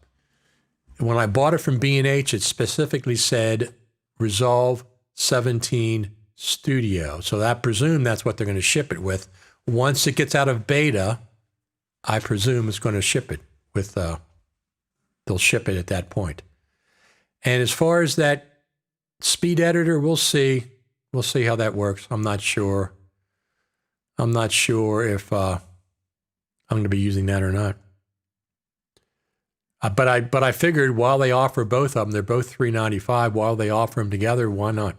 When I bought it from B&H, it specifically said Resolve 17 Studio. So I presume that's what they're going to ship it with. Once it gets out of beta, I presume it's going to ship it with, they'll ship it at that point. And as far as that speed editor, we'll see. We'll see how that works. I'm not sure. I'm not sure if I'm going to be using that or not. But I figured while they offer both of them, they're both $395. While they offer them together, why not?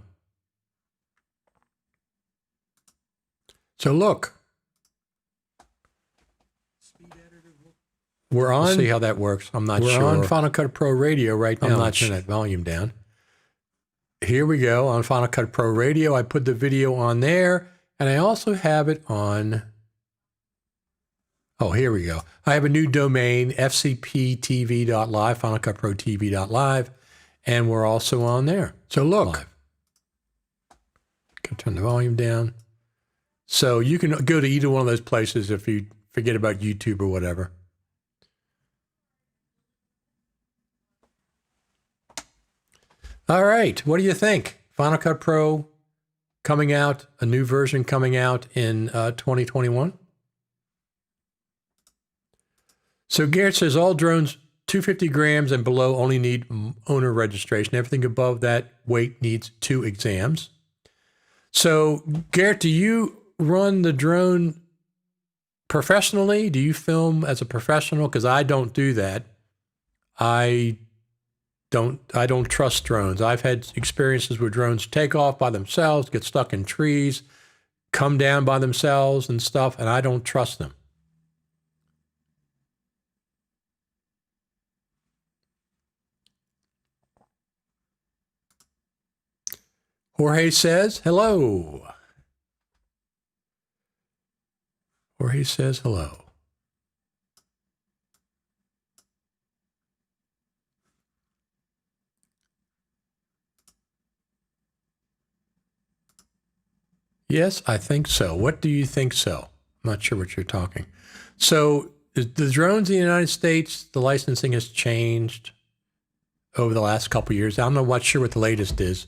So look, we're on. We'll see how that works. I'm not sure. We're on Final Cut Pro Radio right now. I'm not sure. Turn that volume down. Here we go on Final Cut Pro Radio. I put the video on there, and I also have it on. Oh, here we go. I have a new domain, fcptv.live, Final Cut Pro TV.live, and we're also on there. So look, can turn the volume down. So you can go to either one of those places if you forget about YouTube or whatever. All right. What do you think? Final Cut Pro coming out, a new version coming out in 2021. So Garrett says all drones 250 grams and below only need owner registration. Everything above that weight needs 2 exams. So Garrett, do you run the drone professionally? Do you film as a professional? Because I don't do that. I don't trust drones. I've had experiences where drones take off by themselves, get stuck in trees, come down by themselves and stuff, and I don't trust them. Jorge says hello. Jorge says hello. Yes, I think so. What do you think so? I'm not sure what you're talking. So the drones in the United States, the licensing has changed over the last couple of years. I'm not sure what the latest is,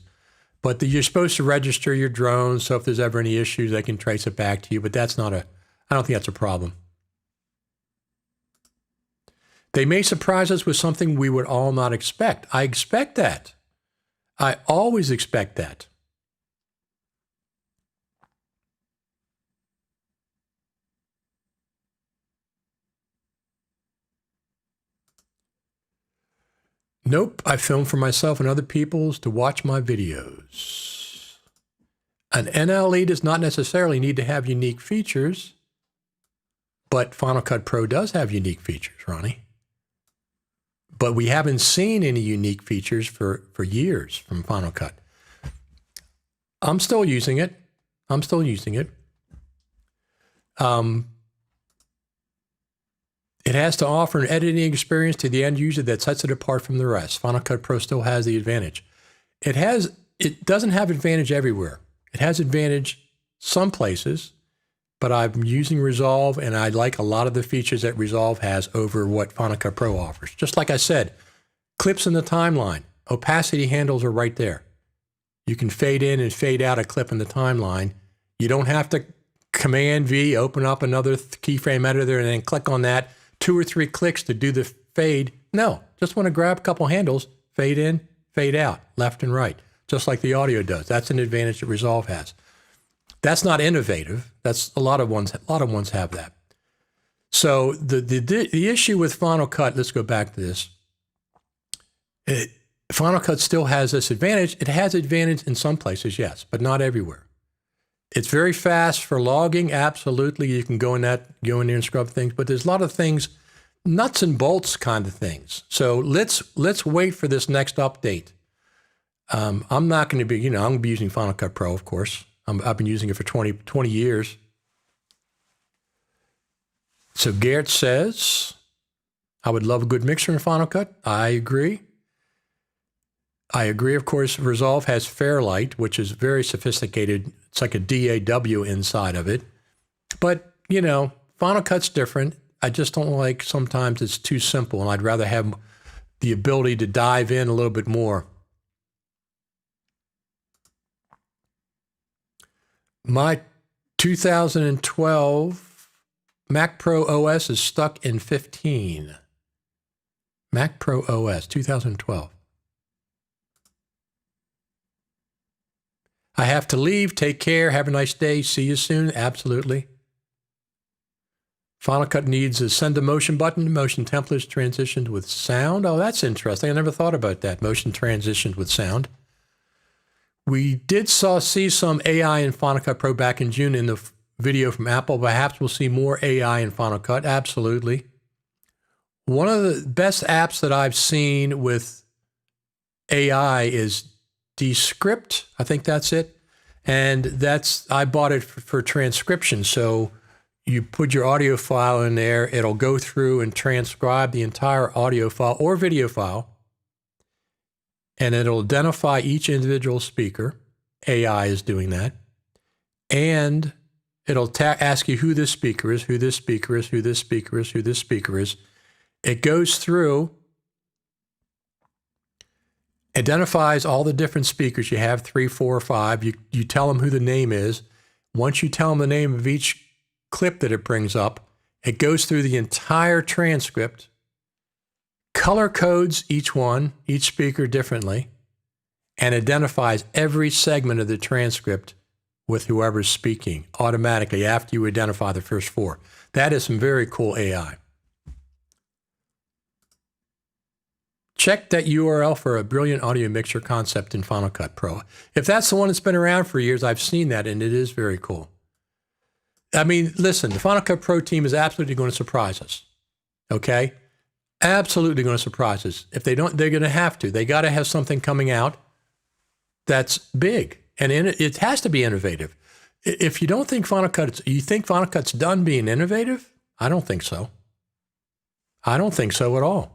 but you're supposed to register your drones. So if there's ever any issues, they can trace it back to you. But that's not I don't think that's a problem. They may surprise us with something we would all not expect. I expect that. I always expect that. Nope, I film for myself and other people's to watch my videos. An NLE does not necessarily need to have unique features, but Final Cut Pro does have unique features, Ronnie. But we haven't seen any unique features for years from Final Cut. I'm still using it. It has to offer an editing experience to the end user that sets it apart from the rest. Final Cut Pro still has the advantage. It doesn't have advantage everywhere. It has advantage some places, but I'm using Resolve and I like a lot of the features that Resolve has over what Final Cut Pro offers. Just like I said, clips in the timeline, opacity handles are right there. You can fade in and fade out a clip in the timeline. You don't have to Command V, open up another keyframe editor and then click on that. 2 or 3 clicks to do the fade. No, just want to grab a couple handles, fade in, fade out, left and right, just like the audio does. That's an advantage that Resolve has. That's not innovative. That's a lot of ones have that. So the issue with Final Cut, let's go back to this. Final Cut still has this advantage. It has advantage in some places, yes, but not everywhere. It's very fast for logging. Absolutely. You can go in there and scrub things, but there's a lot of things, nuts and bolts kind of things. So let's wait for this next update. I'm not going to be, I'm going to be using Final Cut Pro, of course. I've been using it for 20 years. So Garrett says, I would love a good mixer in Final Cut. I agree. Of course, Resolve has Fairlight, which is very sophisticated. It's like a DAW inside of it. But, Final Cut's different. I just don't like sometimes it's too simple, and I'd rather have the ability to dive in a little bit more. My 2012 Mac Pro OS is stuck in 15. Mac Pro OS, 2012. I have to leave. Take care. Have a nice day. See you soon. Absolutely. Final Cut needs a send a motion button. Motion templates transitioned with sound. Oh, that's interesting. I never thought about that. Motion transitioned with sound. We did see some AI in Final Cut Pro back in June in the video from Apple. Perhaps we'll see more AI in Final Cut. Absolutely. One of the best apps that I've seen with AI is Descript, I think that's it. And I bought it for transcription. So you put your audio file in there, it'll go through and transcribe the entire audio file or video file. And it'll identify each individual speaker. AI is doing that. And it'll ask you who this speaker is, who this speaker is, who this speaker is, who this speaker is. It goes through Identifies all the different speakers. You have 3, 4, or 5. You tell them who the name is. Once you tell them the name of each clip that it brings up, it goes through the entire transcript, color codes each speaker differently, and identifies every segment of the transcript with whoever's speaking automatically after you identify the first 4. That is some very cool AI. Check that URL for a brilliant audio mixer concept in Final Cut Pro. If that's the one that's been around for years, I've seen that, and it is very cool. I mean, listen, the Final Cut Pro team is absolutely going to surprise us, okay? Absolutely going to surprise us. If they don't, they're going to have to. They got to have something coming out that's big, and it has to be innovative. If you don't think Final Cut, you think Final Cut's done being innovative? I don't think so. I don't think so at all.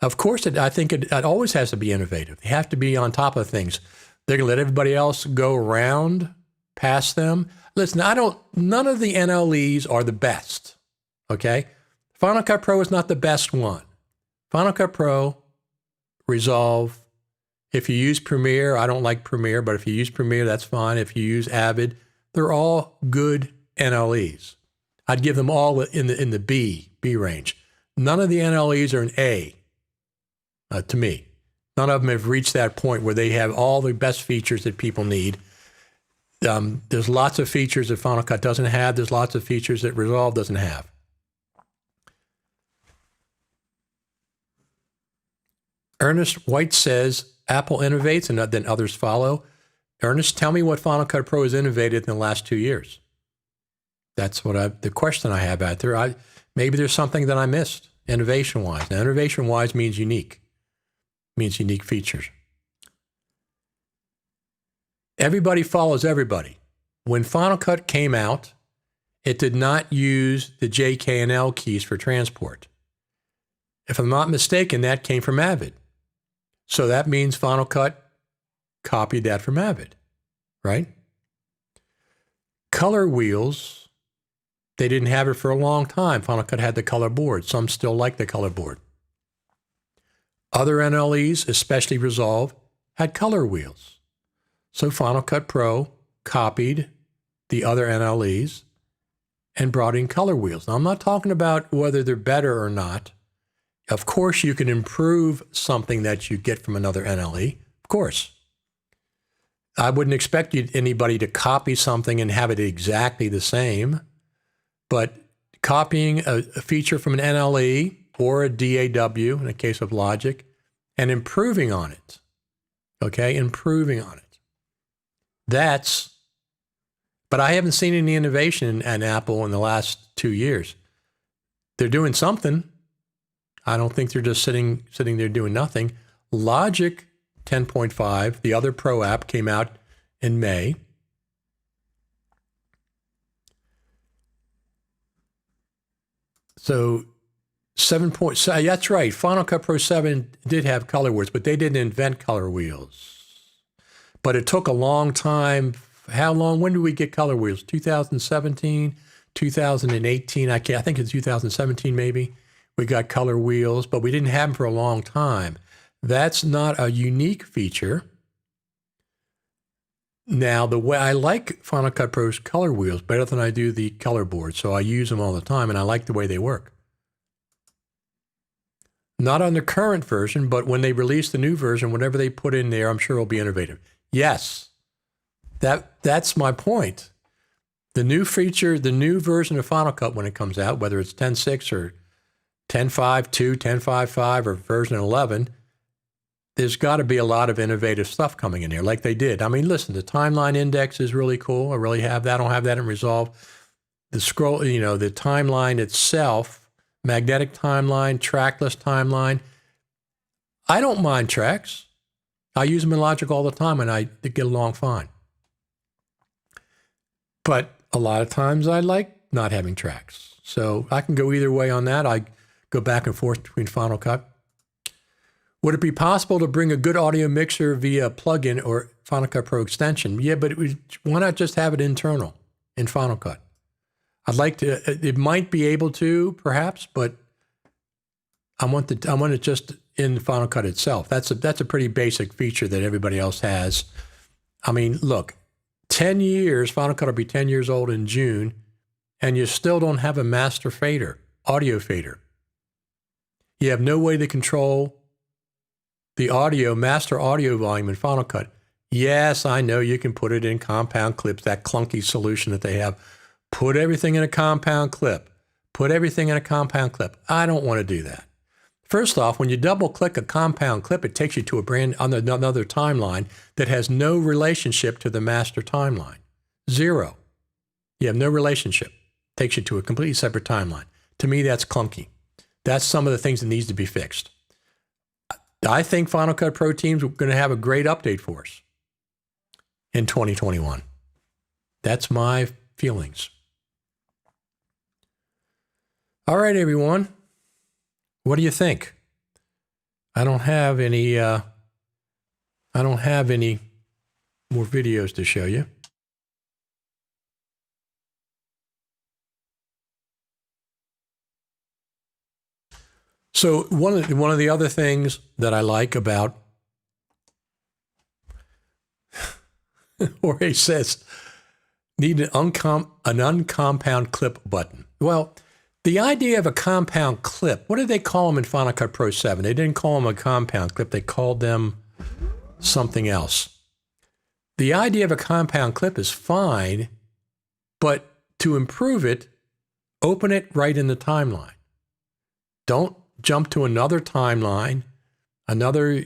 Of course, I think it always has to be innovative. They have to be on top of things. They're going to let everybody else go around, past them. Listen, none of the NLEs are the best, okay? Final Cut Pro is not the best one. Final Cut Pro, Resolve. If you use Premiere, I don't like Premiere, but if you use Premiere, that's fine. If you use Avid, they're all good NLEs. I'd give them all in the B range. None of the NLEs are an A. To me, none of them have reached that point where they have all the best features that people need. There's lots of features that Final Cut doesn't have. There's lots of features that Resolve doesn't have. Ernest White says, Apple innovates and then others follow. Ernest, tell me what Final Cut Pro has innovated in the last 2 years. That's the question I have out there. Maybe there's something that I missed innovation-wise. Now, innovation-wise means unique. Means unique features. Everybody follows everybody. When Final Cut came out, it did not use the J, K, and L keys for transport. If I'm not mistaken, that came from Avid. So that means Final Cut copied that from Avid, right? Color wheels, they didn't have it for a long time. Final Cut had the color board. Some still like the color board. Other NLEs, especially Resolve, had color wheels. So Final Cut Pro copied the other NLEs and brought in color wheels. Now, I'm not talking about whether they're better or not. Of course, you can improve something that you get from another NLE. Of course. I wouldn't expect anybody to copy something and have it exactly the same. But copying a feature from an NLE or a DAW, in the case of Logic, and improving on it, okay? Improving on it. But I haven't seen any innovation at Apple in the last 2 years. They're doing something. I don't think they're just sitting there doing nothing. Logic 10.5, the other Pro app, came out in May. So 7. That's right. Final Cut Pro 7 did have color wheels, but they didn't invent color wheels. But it took a long time. How long? When did we get color wheels? 2017, 2018. I think it's 2017 maybe. We got color wheels, but we didn't have them for a long time. That's not a unique feature. Now, the way I like Final Cut Pro's color wheels better than I do the color board, so I use them all the time, and I like the way they work. Not on the current version, but when they release the new version, whatever they put in there, I'm sure it'll be innovative. Yes, that's my point. The new feature, the new version of Final Cut when it comes out, whether it's 10.6 or 10.5.2, 10.5.5, or version 11, there's got to be a lot of innovative stuff coming in there, like they did. I mean, listen, the timeline index is really cool. I really have that. I don't have that in Resolve. The scroll, the timeline itself, magnetic timeline, trackless timeline. I don't mind tracks. I use them in Logic all the time, and I get along fine. But a lot of times I like not having tracks. So I can go either way on that. I go back and forth between Final Cut. Would it be possible to bring a good audio mixer via plugin or Final Cut Pro extension? Yeah, but why not just have it internal in Final Cut? I'd like to. It might be able to, perhaps, but I want it just in Final Cut itself. That's a pretty basic feature that everybody else has. I mean, look, 10 years, Final Cut will be 10 years old in June, and you still don't have a master fader, audio fader. You have no way to control the master audio volume in Final Cut. Yes, I know you can put it in compound clips, that clunky solution that they have. Put everything in a compound clip. Put everything in a compound clip. I don't want to do that. First off, when you double click a compound clip, it takes you to another timeline that has no relationship to the master timeline. Zero. You have no relationship. Takes you to a completely separate timeline. To me, that's clunky. That's some of the things that needs to be fixed. I think Final Cut Pro teams are going to have a great update for us in 2021. That's my feelings. All right, everyone. What do you think? I don't have any more videos to show you. So one of the other things that I like about Jorge says, need an uncompound clip button. Well, the idea of a compound clip, what did they call them in Final Cut Pro 7? They didn't call them a compound clip. They called them something else. The idea of a compound clip is fine, but to improve it, open it right in the timeline. Don't jump to another timeline, another,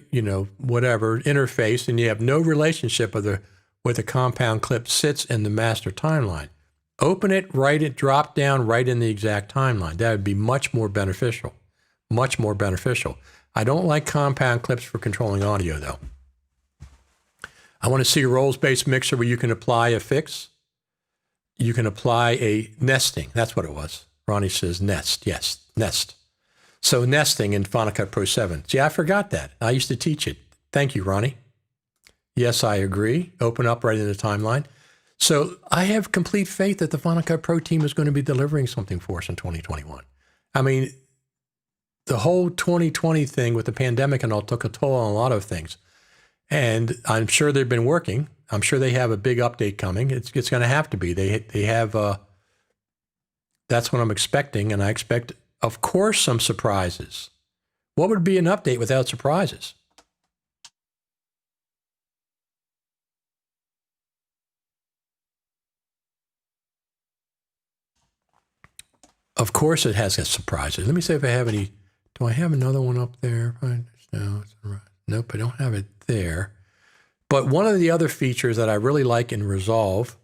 whatever interface, and you have no relationship with where the compound clip sits in the master timeline. Open it, drop down right in the exact timeline. That would be much more beneficial. Much more beneficial. I don't like compound clips for controlling audio, though. I want to see a roles-based mixer where you can apply a fix. You can apply a nesting. That's what it was. Ronnie says nest. Yes, nest. So nesting in Final Cut Pro 7. See, I forgot that. I used to teach it. Thank you, Ronnie. Yes, I agree. Open up right in the timeline. So I have complete faith that the Final Cut Pro team is going to be delivering something for us in 2021. I mean, the whole 2020 thing with the pandemic and all took a toll on a lot of things. And I'm sure they've been working. I'm sure they have a big update coming. It's going to have to be. They have, that's what I'm expecting. And I expect, of course, some surprises. What would be an update without surprises? Of course it has surprises. Let me see if I have any. Do I have another one up there? No, nope, I don't have it there. But one of the other features that I really like in Resolve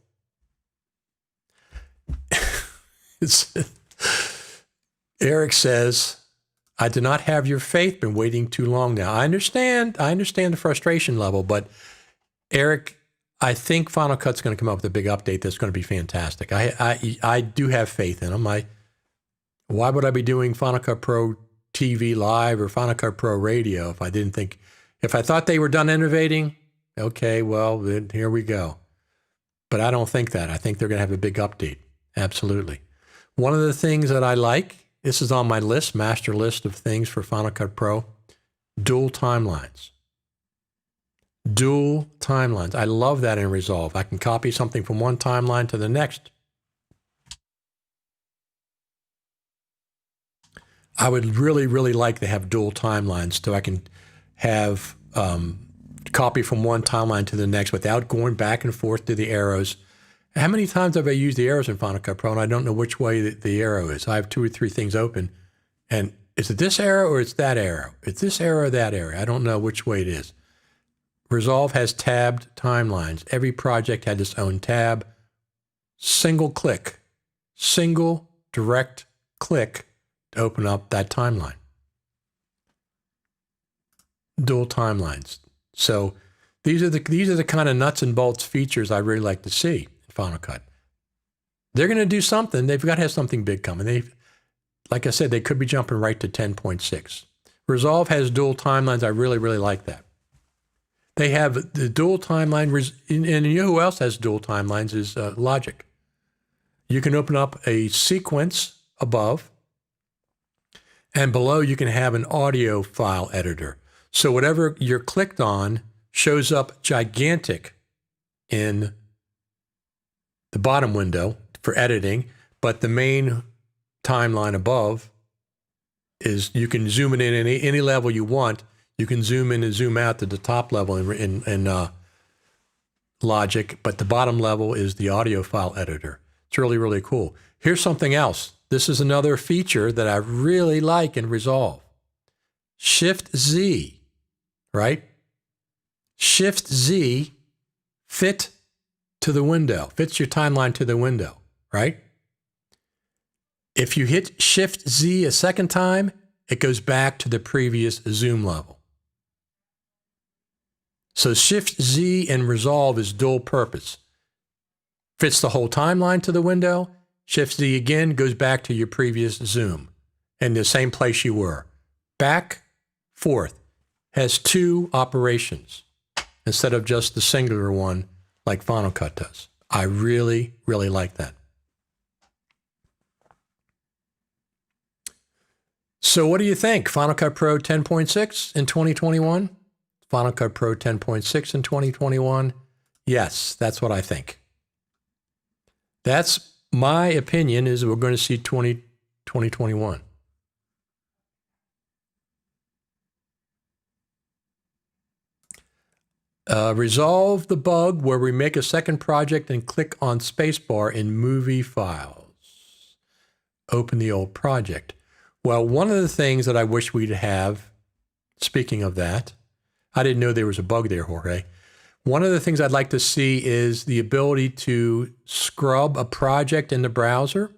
is Eric says, I do not have your faith, been waiting too long now. I understand the frustration level, but Eric, I think Final Cut's going to come up with a big update that's going to be fantastic. I do have faith in them. Why would I be doing Final Cut Pro TV Live or Final Cut Pro Radio if I thought they were done innovating? Okay, well, then here we go. But I don't think that. I think they're going to have a big update. Absolutely. One of the things that I like, this is on my list, master list of things for Final Cut Pro, dual timelines. Dual timelines. I love that in Resolve. I can copy something from one timeline to the next. I would really, really like to have dual timelines so I can have copy from one timeline to the next without going back and forth to the arrows. How many times have I used the arrows in Final Cut Pro and I don't know which way the arrow is? I have 2 or 3 things open and is it this arrow or it's that arrow? It's this arrow or that arrow? I don't know which way it is. Resolve has tabbed timelines. Every project had its own tab. Single click, single direct click to open up that timeline. Dual timelines. So these are the kind of nuts and bolts features I really like to see in Final Cut. They're going to do something. They've got to have something big coming. Like I said, they could be jumping right to 10.6. Resolve has dual timelines. I really, really like that. They have the dual timeline, and you know who else has dual timelines is Logic. You can open up a sequence above, And below, you can have an audio file editor. So whatever you're clicked on shows up gigantic in the bottom window for editing, but the main timeline above is you can zoom it in any level you want. You can zoom in and zoom out to the top level in Logic, but the bottom level is the audio file editor. It's really, really cool. Here's something else. This is another feature that I really like in Resolve. Shift-Z, right? Shift-Z fit to the window, fits your timeline to the window, right? If you hit Shift-Z a second time, it goes back to the previous zoom level. So Shift-Z in Resolve is dual purpose. Fits the whole timeline to the window. Shift-Z again goes back to your previous zoom in the same place you were. Back, forth. Has two operations instead of just the singular one like Final Cut does. I really, really like that. So what do you think? Final Cut Pro 10.6 in 2021? Final Cut Pro 10.6 in 2021? Yes, that's what I think. That's my opinion, is we're going to see 2021. Resolve the bug where we make a second project and click on spacebar in movie files. Open the old project. Well, one of the things that I wish we'd have, speaking of that, I didn't know there was a bug there, Jorge. One of the things I'd like to see is the ability to scrub a project in the browser,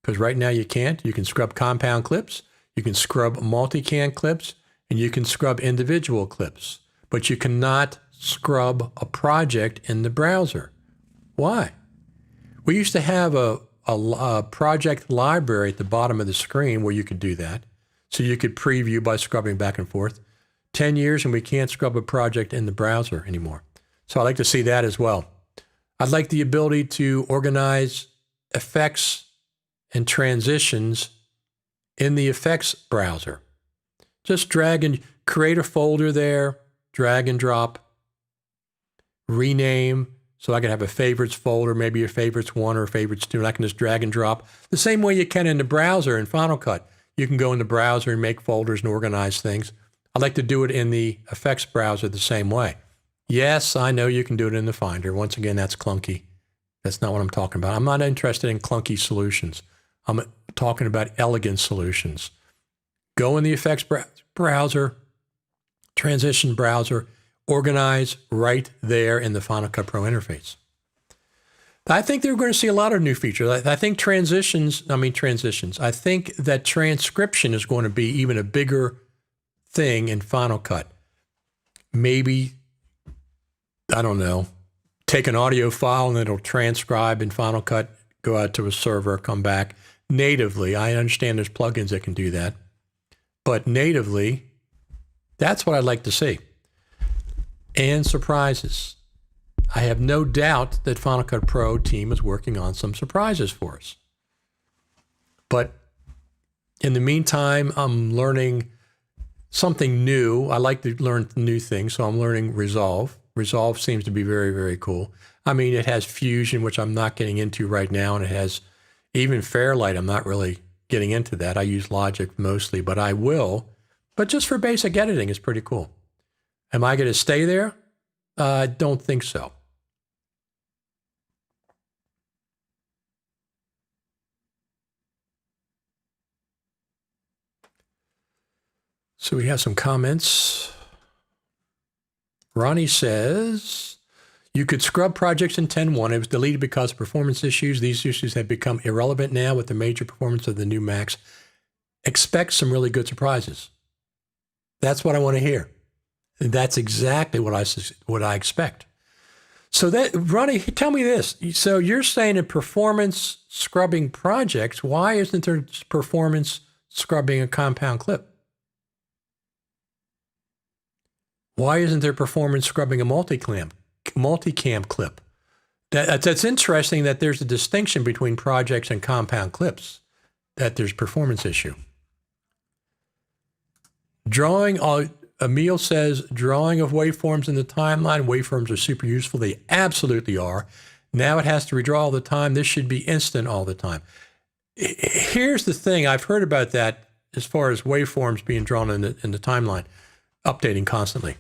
because right now you can't. You can scrub compound clips, you can scrub multicam clips, and you can scrub individual clips, but you cannot scrub a project in the browser. Why? We used to have a project library at the bottom of the screen where you could do that, so you could preview by scrubbing back and forth. 10 years and we can't scrub a project in the browser anymore. So I'd like to see that as well. I'd like the ability to organize effects and transitions in the effects browser. Just drag and create a folder there, drag and drop, rename, so I can have a favorites folder, maybe a favorites 1 or favorites 2, and I can just drag and drop. The same way you can in the browser in Final Cut. You can go in the browser and make folders and organize things. I'd like to do it in the effects browser the same way. Yes, I know you can do it in the Finder. Once again, that's clunky. That's not what I'm talking about. I'm not interested in clunky solutions. I'm talking about elegant solutions. Go in the effects browser, transition browser, organize right there in the Final Cut Pro interface. I think they're going to see a lot of new features. I think transitions. I think that transcription is going to be even a bigger thing in Final Cut. Maybe, I don't know, take an audio file and it'll transcribe in Final Cut, go out to a server, come back natively. I understand there's plugins that can do that, but natively, that's what I'd like to see. And surprises. I have no doubt that Final Cut Pro team is working on some surprises for us. But in the meantime, I'm learning something new. I like to learn new things, so I'm learning Resolve. Resolve seems to be very, very cool. I mean, it has Fusion, which I'm not getting into right now, and it has even Fairlight. I'm not really getting into that. I use Logic mostly, but I will. But just for basic editing, it's pretty cool. Am I going to stay there? I don't think so. So we have some comments. Ronnie says, you could scrub projects in 10.1. It was deleted because of performance issues. These issues have become irrelevant now with the major performance of the new Macs. Expect some really good surprises. That's what I want to hear. That's exactly what I expect. So that, Ronnie, tell me this. So you're saying in performance scrubbing projects, why isn't there performance scrubbing a compound clip? Why isn't there performance scrubbing a multicam clip? That's interesting that there's a distinction between projects and compound clips, that there's performance issue. Drawing, Emil says, drawing of waveforms in the timeline. Waveforms are super useful. They absolutely are. Now it has to redraw all the time. This should be instant all the time. Here's the thing. I've heard about that as far as waveforms being drawn in the timeline, updating constantly.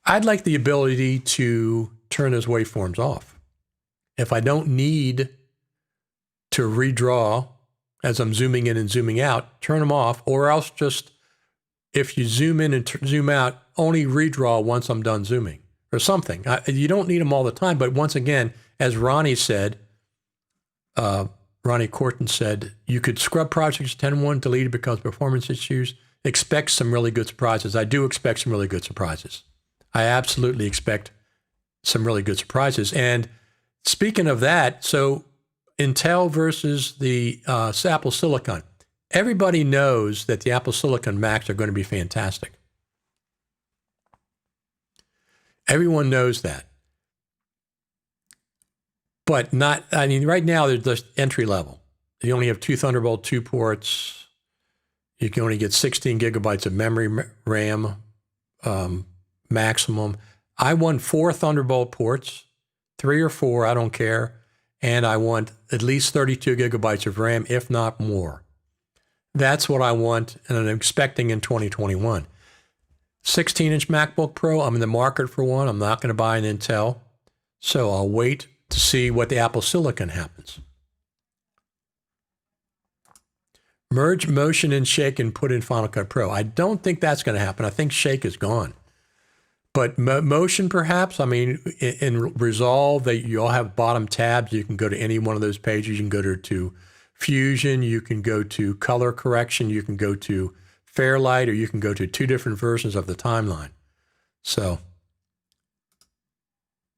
I'd like the ability to turn those waveforms off. If I don't need to redraw as I'm zooming in and zooming out, turn them off, or else just, if you zoom in and zoom out, only redraw once I'm done zooming or something. You don't need them all the time, but once again, as Ronnie said, Ronnie Corton said, you could scrub projects 10.1, delete it because of performance issues. Expect some really good surprises. I do expect some really good surprises. I absolutely expect some really good surprises. And speaking of that, so Intel versus the Apple Silicon. Everybody knows that the Apple Silicon Macs are going to be fantastic. Everyone knows that. But not, I mean, right now they're just entry level. You only have 2 Thunderbolt 2 ports. You can only get 16 gigabytes of memory RAM maximum. I want 4 Thunderbolt ports, 3 or 4, I don't care. And I want at least 32 gigabytes of RAM, if not more. That's what I want, and I'm expecting in 2021. 16-inch MacBook Pro, I'm in the market for one. I'm not going to buy an Intel. So I'll wait to see what the Apple Silicon happens. Merge Motion and Shake and put in Final Cut Pro. I don't think that's going to happen. I think Shake is gone. But Motion, perhaps. I mean, in Resolve, you all have bottom tabs. You can go to any one of those pages. You can go to Fusion. You can go to Color Correction. You can go to Fairlight, or you can go to 2 different versions of the timeline. So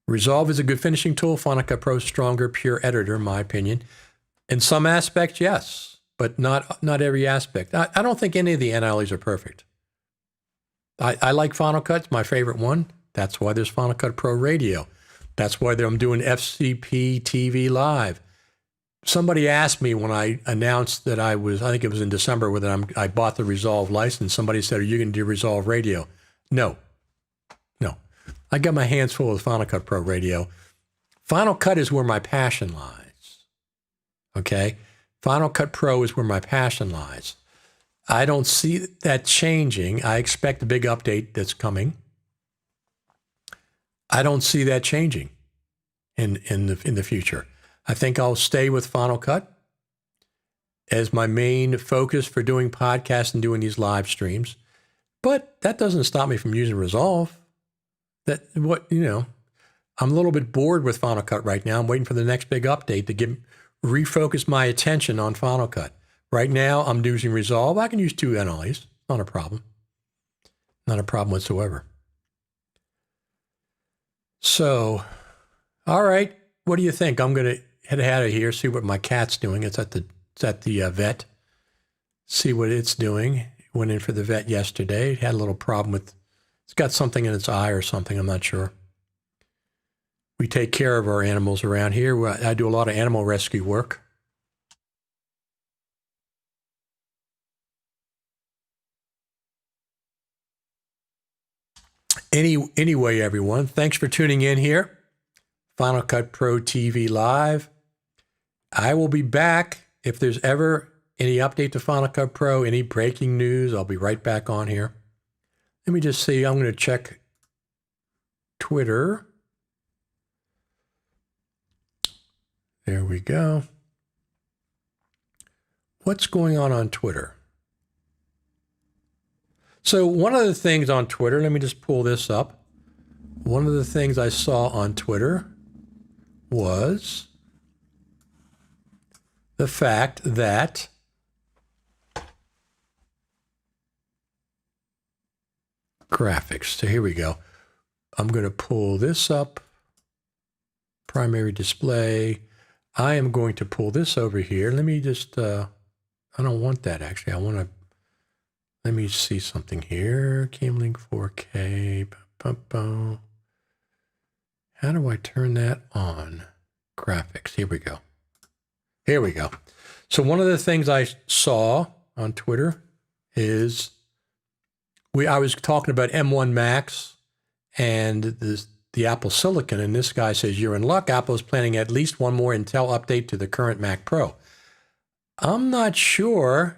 Resolve is a good finishing tool. Final Cut Pro is stronger, pure editor, in my opinion. In some aspects, yes, but not every aspect. I don't think any of the NLEs are perfect. I like Final Cut. It's my favorite one. That's why there's Final Cut Pro Radio. That's why I'm doing FCP TV Live. Somebody asked me when I announced that I think it was in December, whether I bought the Resolve license. Somebody said, are you going to do Resolve Radio? No. I got my hands full with Final Cut Pro Radio. Final Cut is where my passion lies. Okay? Final Cut Pro is where my passion lies. I don't see that changing. I expect a big update that's coming. I don't see that changing in the future. I think I'll stay with Final Cut as my main focus for doing podcasts and doing these live streams. But that doesn't stop me from using Resolve. I'm a little bit bored with Final Cut right now. I'm waiting for the next big update to refocus my attention on Final Cut. Right now, I'm using Resolve. I can use 2 NLEs. Not a problem. Not a problem whatsoever. So, all right. What do you think? I'm going to head out of here, see what my cat's doing. It's at the vet. See what it's doing. Went in for the vet yesterday. It had a little problem with, it's got something in its eye or something. I'm not sure. We take care of our animals around here. I do a lot of animal rescue work. Anyway, everyone, thanks for tuning in here. Final Cut Pro TV Live. I will be back. If there's ever any update to Final Cut Pro, any breaking news, I'll be right back on here. Let me just see. I'm going to check Twitter. There we go. What's going on Twitter? So one of the things on Twitter, let me just pull this up. One of the things I saw on Twitter was the fact that graphics. So here we go. I'm going to pull this up. Primary display. I am going to pull this over here. Let me just, I don't want that actually. I want to, let me see something here. Camlink 4K. How do I turn that on? Graphics. Here we go. Here we go. So one of the things I saw on Twitter is I was talking about M1 Max and the Apple Silicon, and this guy says, you're in luck. Apple is planning at least one more Intel update to the current Mac Pro. I'm not sure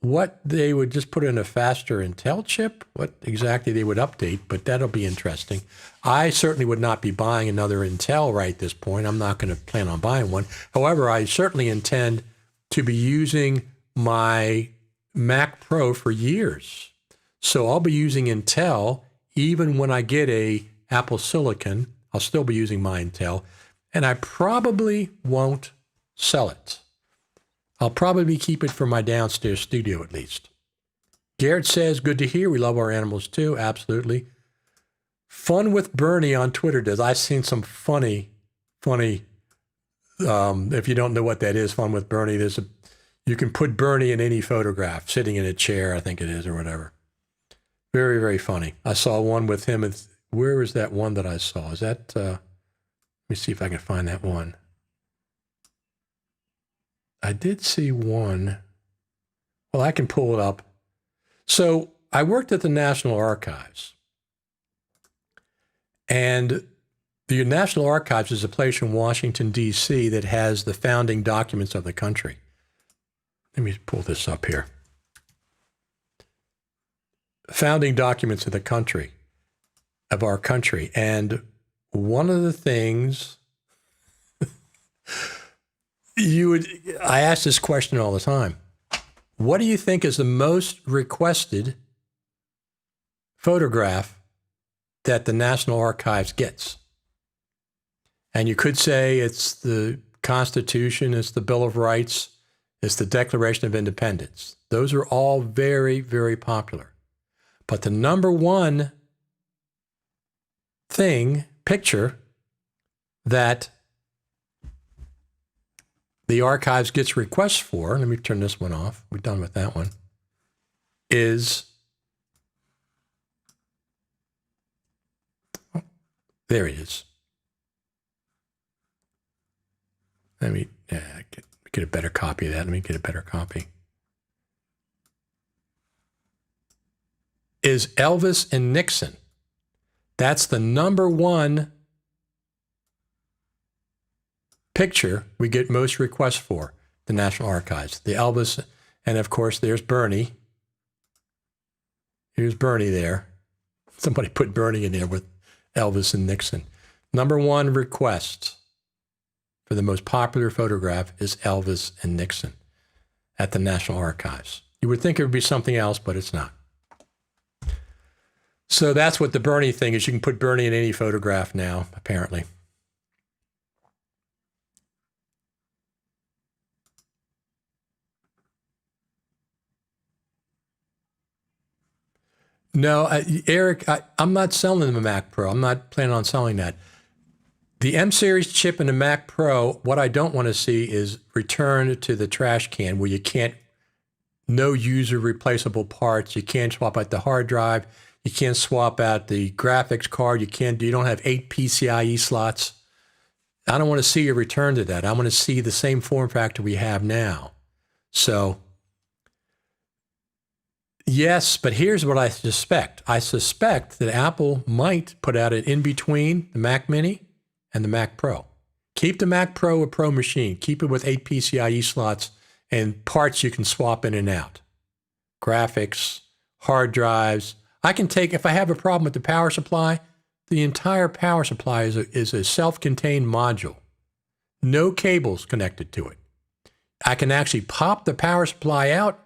what they would just put in a faster Intel chip, what exactly they would update, but that'll be interesting. I certainly would not be buying another Intel right at this point. I'm not going to plan on buying one. However, I certainly intend to be using my Mac Pro for years. So I'll be using Intel even when I get a Apple Silicon. I'll still be using my Intel, and I probably won't sell it. I'll probably keep it for my downstairs studio at least. Garrett says, good to hear. We love our animals too. Absolutely. Fun with Bernie on Twitter does. I've seen some funny, if you don't know what that is, Fun with Bernie, you can put Bernie in any photograph, sitting in a chair, I think it is, or whatever. Very, very funny. I saw one with him. Where is that one that I saw? Is that, let me see if I can find that one. I did see one. Well, I can pull it up. So I worked at the National Archives. And the National Archives is a place in Washington, D.C. that has the founding documents of the country. Let me pull this up here. Founding documents of the country, of our country. And one of the things I ask this question all the time. What do you think is the most requested photograph that the National Archives gets? And you could say it's the Constitution, it's the Bill of Rights, it's the Declaration of Independence. Those are all very, very popular. But the number one picture that the archives gets requests for, let me turn this one off, we're done with that one, is, there it is. Let me get a better copy of that. Let me get a better copy. Is Elvis and Nixon. That's the number one picture we get most requests for, the National Archives. The Elvis, and of course, there's Bernie. Here's Bernie there. Somebody put Bernie in there with Elvis and Nixon. Number one request for the most popular photograph is Elvis and Nixon at the National Archives. You would think it would be something else, but it's not. So that's what the Bernie thing is. You can put Bernie in any photograph now, apparently. No, Eric, I'm not selling the Mac Pro. I'm not planning on selling that. The M series chip in the Mac Pro, what I don't want to see is return to the trash can where you can't, no user replaceable parts. You can't swap out the hard drive. You can't swap out the graphics card. You don't have 8 PCIe slots. I don't want to see a return to that. I want to see the same form factor we have now. So, yes, but here's what I suspect. I suspect that Apple might put out an in-between the Mac Mini and the Mac Pro. Keep the Mac Pro a Pro machine. Keep it with 8 PCIe slots and parts you can swap in and out. Graphics, hard drives. I can take, if I have a problem with the power supply, the entire power supply is a self-contained module. No cables connected to it. I can actually pop the power supply out,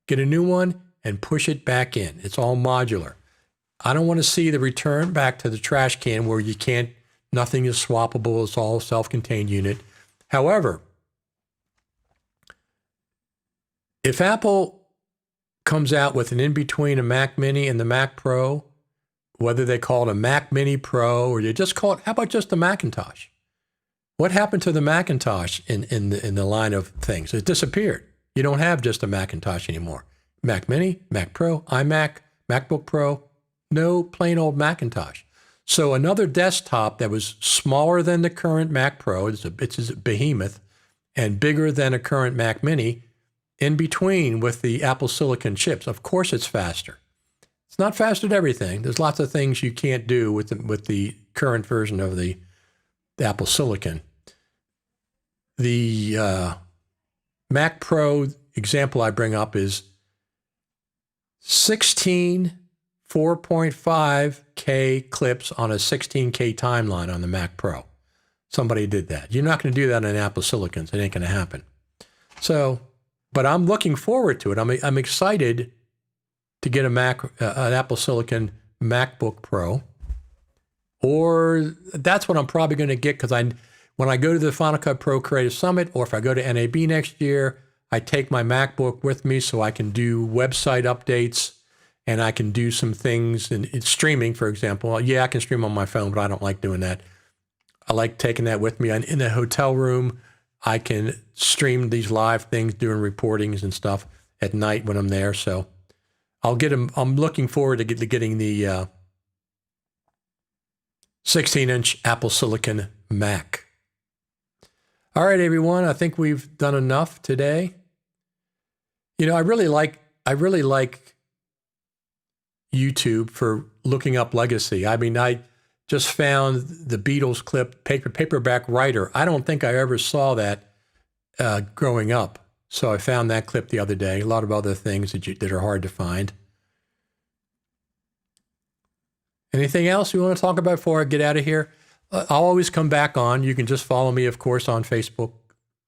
get a new one, and push it back in. It's all modular. I don't want to see the return back to the trash can where you can't, nothing is swappable. It's all self-contained unit. However, if Apple comes out with an in-between a Mac Mini and the Mac Pro, whether they call it a Mac Mini Pro or you just call it, how about just the Macintosh? What happened to the Macintosh in the line of things? It disappeared. You don't have just a Macintosh anymore. Mac Mini, Mac Pro, iMac, MacBook Pro, no plain old Macintosh. So another desktop that was smaller than the current Mac Pro, it's a behemoth, and bigger than a current Mac Mini, in between with the Apple Silicon chips. Of course it's faster. It's not faster at everything. There's lots of things you can't do with the current version of the Apple Silicon. The Mac Pro example I bring up is 16 4.5K clips on a 16K timeline on the Mac Pro. Somebody did that. You're not going to do that on Apple Silicons. It ain't going to happen. So, but I'm looking forward to it. I'm excited to get an Apple Silicon MacBook Pro, or that's what I'm probably going to get, because when I go to the Final Cut Pro Creative Summit, or if I go to NAB next year, I take my MacBook with me so I can do website updates and I can do some things in streaming, for example. Yeah, I can stream on my phone, but I don't like doing that. I like taking that with me. In a hotel room, I can stream these live things, doing reportings and stuff at night when I'm there. So I'll get them. I'm looking forward to getting the 16-inch Apple Silicon Mac. All right, everyone. I think we've done enough today. You know, I really like YouTube for looking up legacy. I mean, I just found the Beatles clip, Paperback Writer. I don't think I ever saw that growing up. So I found that clip the other day. A lot of other things that are hard to find. Anything else you want to talk about before I get out of here? I'll always come back on. You can just follow me, of course, on Facebook,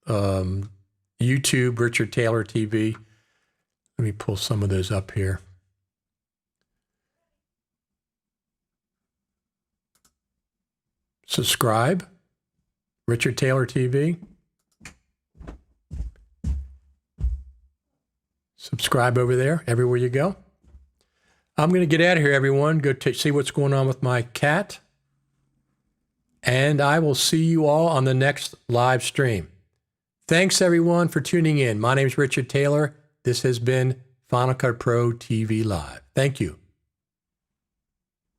YouTube, Richard Taylor TV. Let me pull some of those up here. Subscribe, Richard Taylor TV. Subscribe over there, everywhere you go. I'm going to get out of here, everyone. Go see what's going on with my cat. And I will see you all on the next live stream. Thanks, everyone, for tuning in. My name is Richard Taylor. This has been Final Cut Pro TV Live. Thank you.